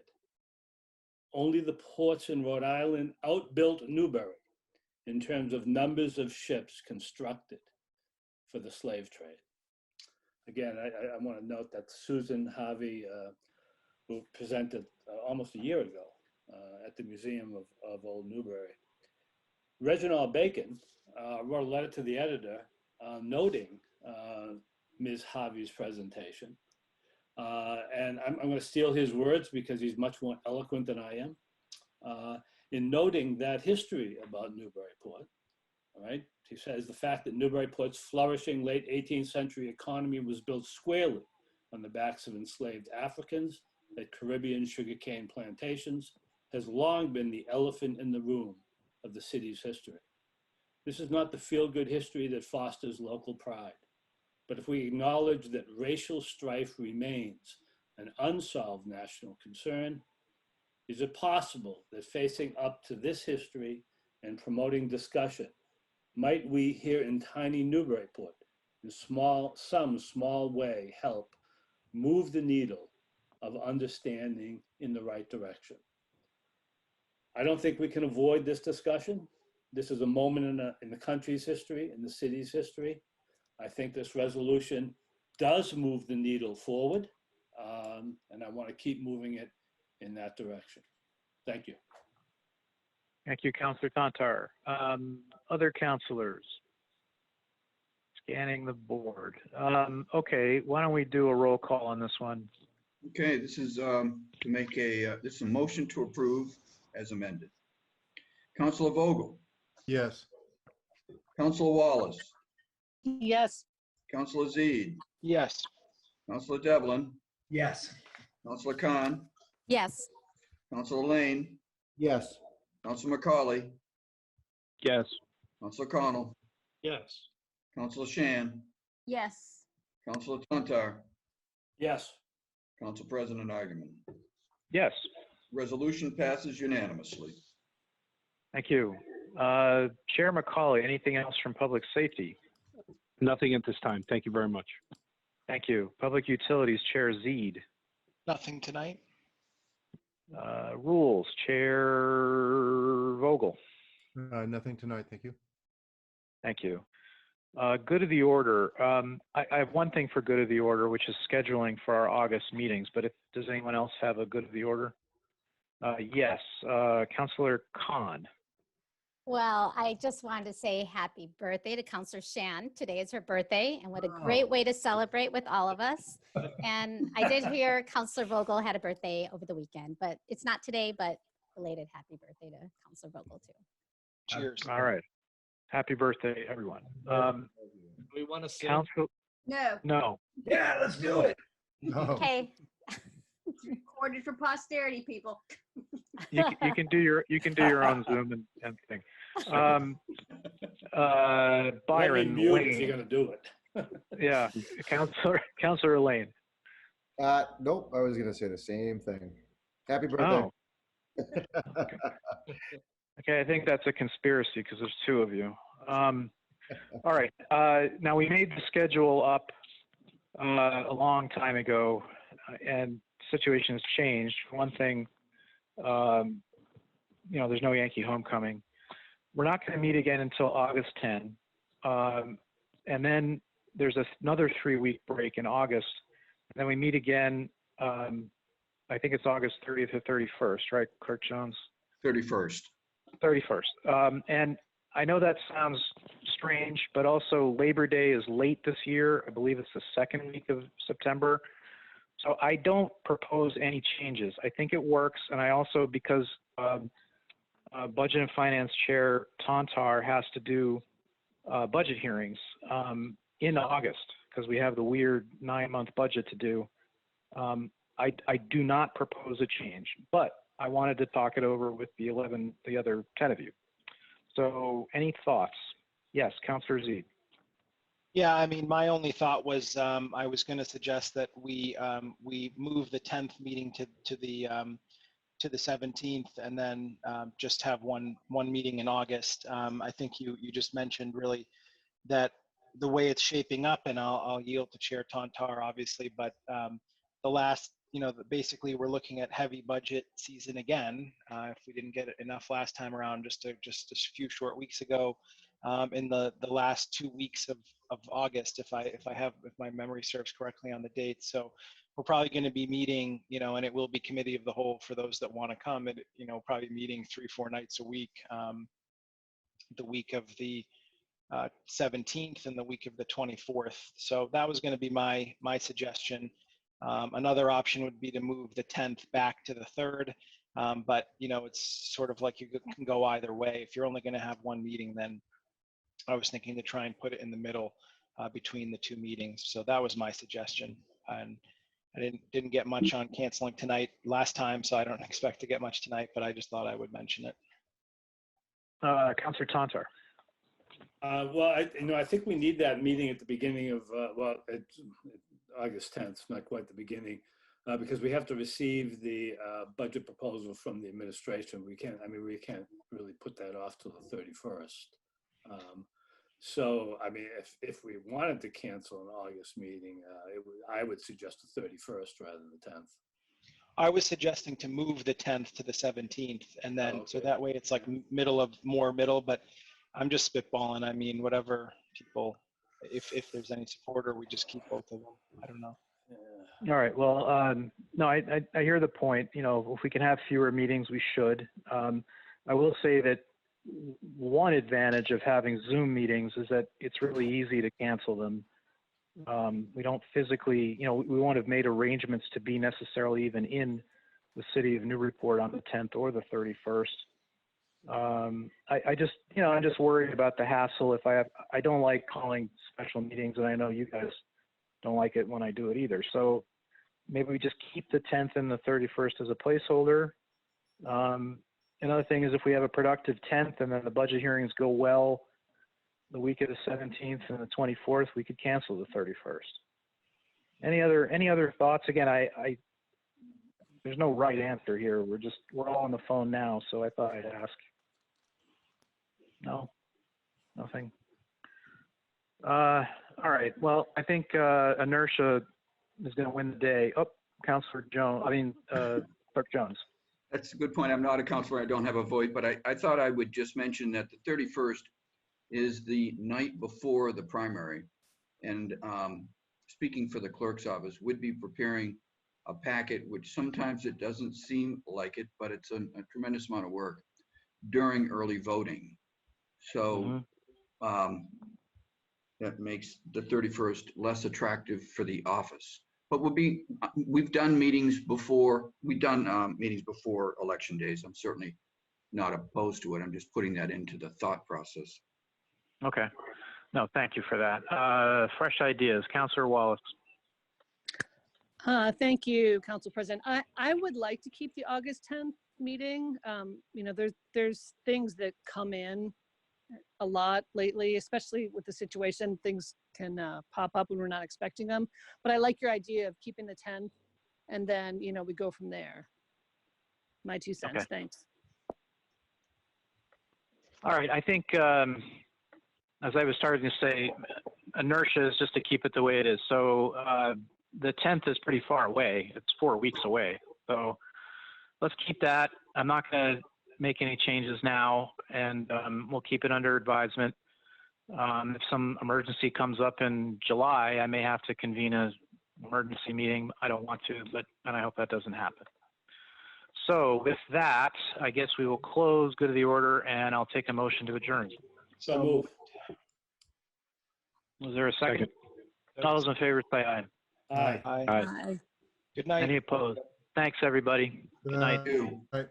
Only the ports in Rhode Island outbuilt Newbury in terms of numbers of ships constructed for the slave trade. Again, I want to note that Susan Harvey, who presented almost a year ago at the Museum of Old Newbury. Reginald Bacon wrote a letter to the editor noting Ms. Harvey's presentation. And I'm going to steal his words because he's much more eloquent than I am. In noting that history about Newburyport, all right? He says the fact that Newburyport's flourishing late 18th century economy was built squarely on the backs of enslaved Africans at Caribbean sugarcane plantations has long been the elephant in the room of the city's history. This is not the feel-good history that fosters local pride, but if we acknowledge that racial strife remains an unsolved national concern, is it possible that facing up to this history and promoting discussion, might we here in tiny Newburyport, in some small way, help move the needle of understanding in the right direction? I don't think we can avoid this discussion. This is a moment in the country's history, in the city's history. I think this resolution does move the needle forward, and I want to keep moving it in that direction. Thank you. Thank you, Councilor Tantar. Other councilors? Scanning the board. Okay, why don't we do a roll call on this one? Okay, this is to make this is a motion to approve as amended. Councilor Vogel, Yes. Councilor Wallace, Yes. Councilor Zede, Yes. Councilor Devlin, Yes. Councilor Khan, Yes. Councilor Lane, Yes. Councilor McCauley, Yes. Councilor Connell, Yes. Councilor Shan, Yes. Councilor Tantar, Yes. Council President Eigenman. Yes, Resolution passes unanimously. thank you. Chair McCauley, anything else from public safety? Nothing at this time. Thank you very much. Thank you. Public Utilities, Chair Zede. Nothing tonight. Rules, Chair Vogel. Nothing tonight, thank you. Thank you. Good of the order. I have one thing for good of the order, which is scheduling for our August meetings, but does anyone else have a good of the order? Yes, Councilor Khan. Well, I just wanted to say happy birthday to Counselor Shan. Today is her birthday, and what a great way to celebrate with all of us. And I did hear Counselor Vogel had a birthday over the weekend, but it's not today, but belated happy birthday to Counselor Vogel too. Cheers. All right. Happy birthday, everyone. We want to sing. Council, No. no. Yeah, let's do it. Okay. It's recorded for posterity, people. You can do your own Zoom and thing. Byron Mute if you're Lane. going to do it. Yeah, Councilor Lane. Nope, I was gonna say the same thing. Happy birthday. Oh. Okay, I think that's a conspiracy because there's two of you. All right. Now we made the schedule up a long time ago, and the situation has changed. For one thing, there's no Yankee homecoming. We're not going to meet again until August 10, and then there's another 3-week break in August. And then we meet again. I think it's August 30th or 31st, right, Clerk Jones? 31st. 31st. And I know that sounds strange, but also Labor Day is late this year. I believe it's the second week of September. So I don't propose any changes. I think it works. And I also, because Budget and Finance Chair Tantar has to do budget hearings in August because we have the weird 9-month budget to do. I do not propose a change, but I wanted to talk it over with the other 10 of you. So any thoughts? Yes, Councilor Z. Yeah, I mean, my only thought was I was going to suggest that we move the 10th meeting to the 17th, and then just have one meeting in August. I think you just mentioned really that the way it's shaping up, and I'll yield to Chair Tantar, obviously, but the last, basically we're looking at heavy budget season again. If we didn't get enough last time around, just a few short weeks ago, in the last 2 weeks of August, if my memory serves correctly on the dates. So we're probably going to be meeting, and it will be committee of the whole for those that want to come, and probably meeting 3-4 nights a week, the week of the 17th and the week of the 24th. So that was going to be my suggestion. Another option would be to move the 10th back to the 3rd. But it's sort of like you can go either way. If you're only going to have one meeting, then I was thinking to try and put it in the middle between the 2 meetings. So that was my suggestion. And I didn't get much on canceling tonight last time, so I don't expect to get much tonight, but I just thought I would mention it. Councilor Tantar. Well, I think we need that meeting at the beginning of, it's August 10th, not quite the beginning, because we have to receive the budget proposal from the administration. We can't really put that off till the 31st. So, I mean, if we wanted to cancel an August meeting, I would suggest the 31st rather than the 10th. I was suggesting to move the 10th to the 17th, and then so that way it's like more middle, but I'm just spitballing. I mean, whatever people, if there's any support, or we just keep both of them. I don't know. All right. Well, no, I hear the point. If we can have fewer meetings, we should. I will say that one advantage of having Zoom meetings is that it's really easy to cancel them. We don't physically, we won't have made arrangements to be necessarily even in the city of Newburyport on the 10th or the 31st. I'm just worried about the hassle. I don't like calling special meetings, and I know you guys don't like it when I do it either. So maybe we just keep the 10th and the 31st as a placeholder. Another thing is if we have a productive 10th and then the budget hearings go well the week of the 17th and the 24th, we could cancel the 31st. Any other thoughts? Again, there's no right answer here. We're all on the phone now, so I thought I'd ask. No, nothing. All right. Well, I think inertia is going to win the day. Oh, Councilor Jones. Clerk Jones. That's a good point. I'm not a counselor. I don't have a vote, but I thought I would just mention that the 31st is the night before the primary. And speaking for the clerk's office, would be preparing a packet, which sometimes it doesn't seem like it, but it's a tremendous amount of work during early voting. So that makes the 31st less attractive for the office. But we've done meetings before. We've done meetings before election days. I'm certainly not opposed to it. I'm just putting that into the thought process. Okay. No, thank you for that. Fresh ideas. Councilor Wallace. Thank you, Council President. I would like to keep the August 10th meeting. There's things that come in a lot lately, especially with the situation. Things can pop up when we're not expecting them. But I like your idea of keeping the 10th, and then we go from there. My 2 cents. Okay. Thanks. All right. I think, as I was starting to say, inertia is just to keep it the way it is. So the 10th is pretty far away. It's 4 weeks away. So let's keep that. I'm not going to make any changes now, and we'll keep it under advisement. If some emergency comes up in July, I may have to convene an emergency meeting. I don't want to, and I hope that doesn't happen. So with that, I guess we will close, go to the order, and I'll take a motion to adjourn. So move. Was there a second? All those in favor say aye. Aye. Aye. Aye. Good night. Any opposed? Thanks, everybody. Good night. Right.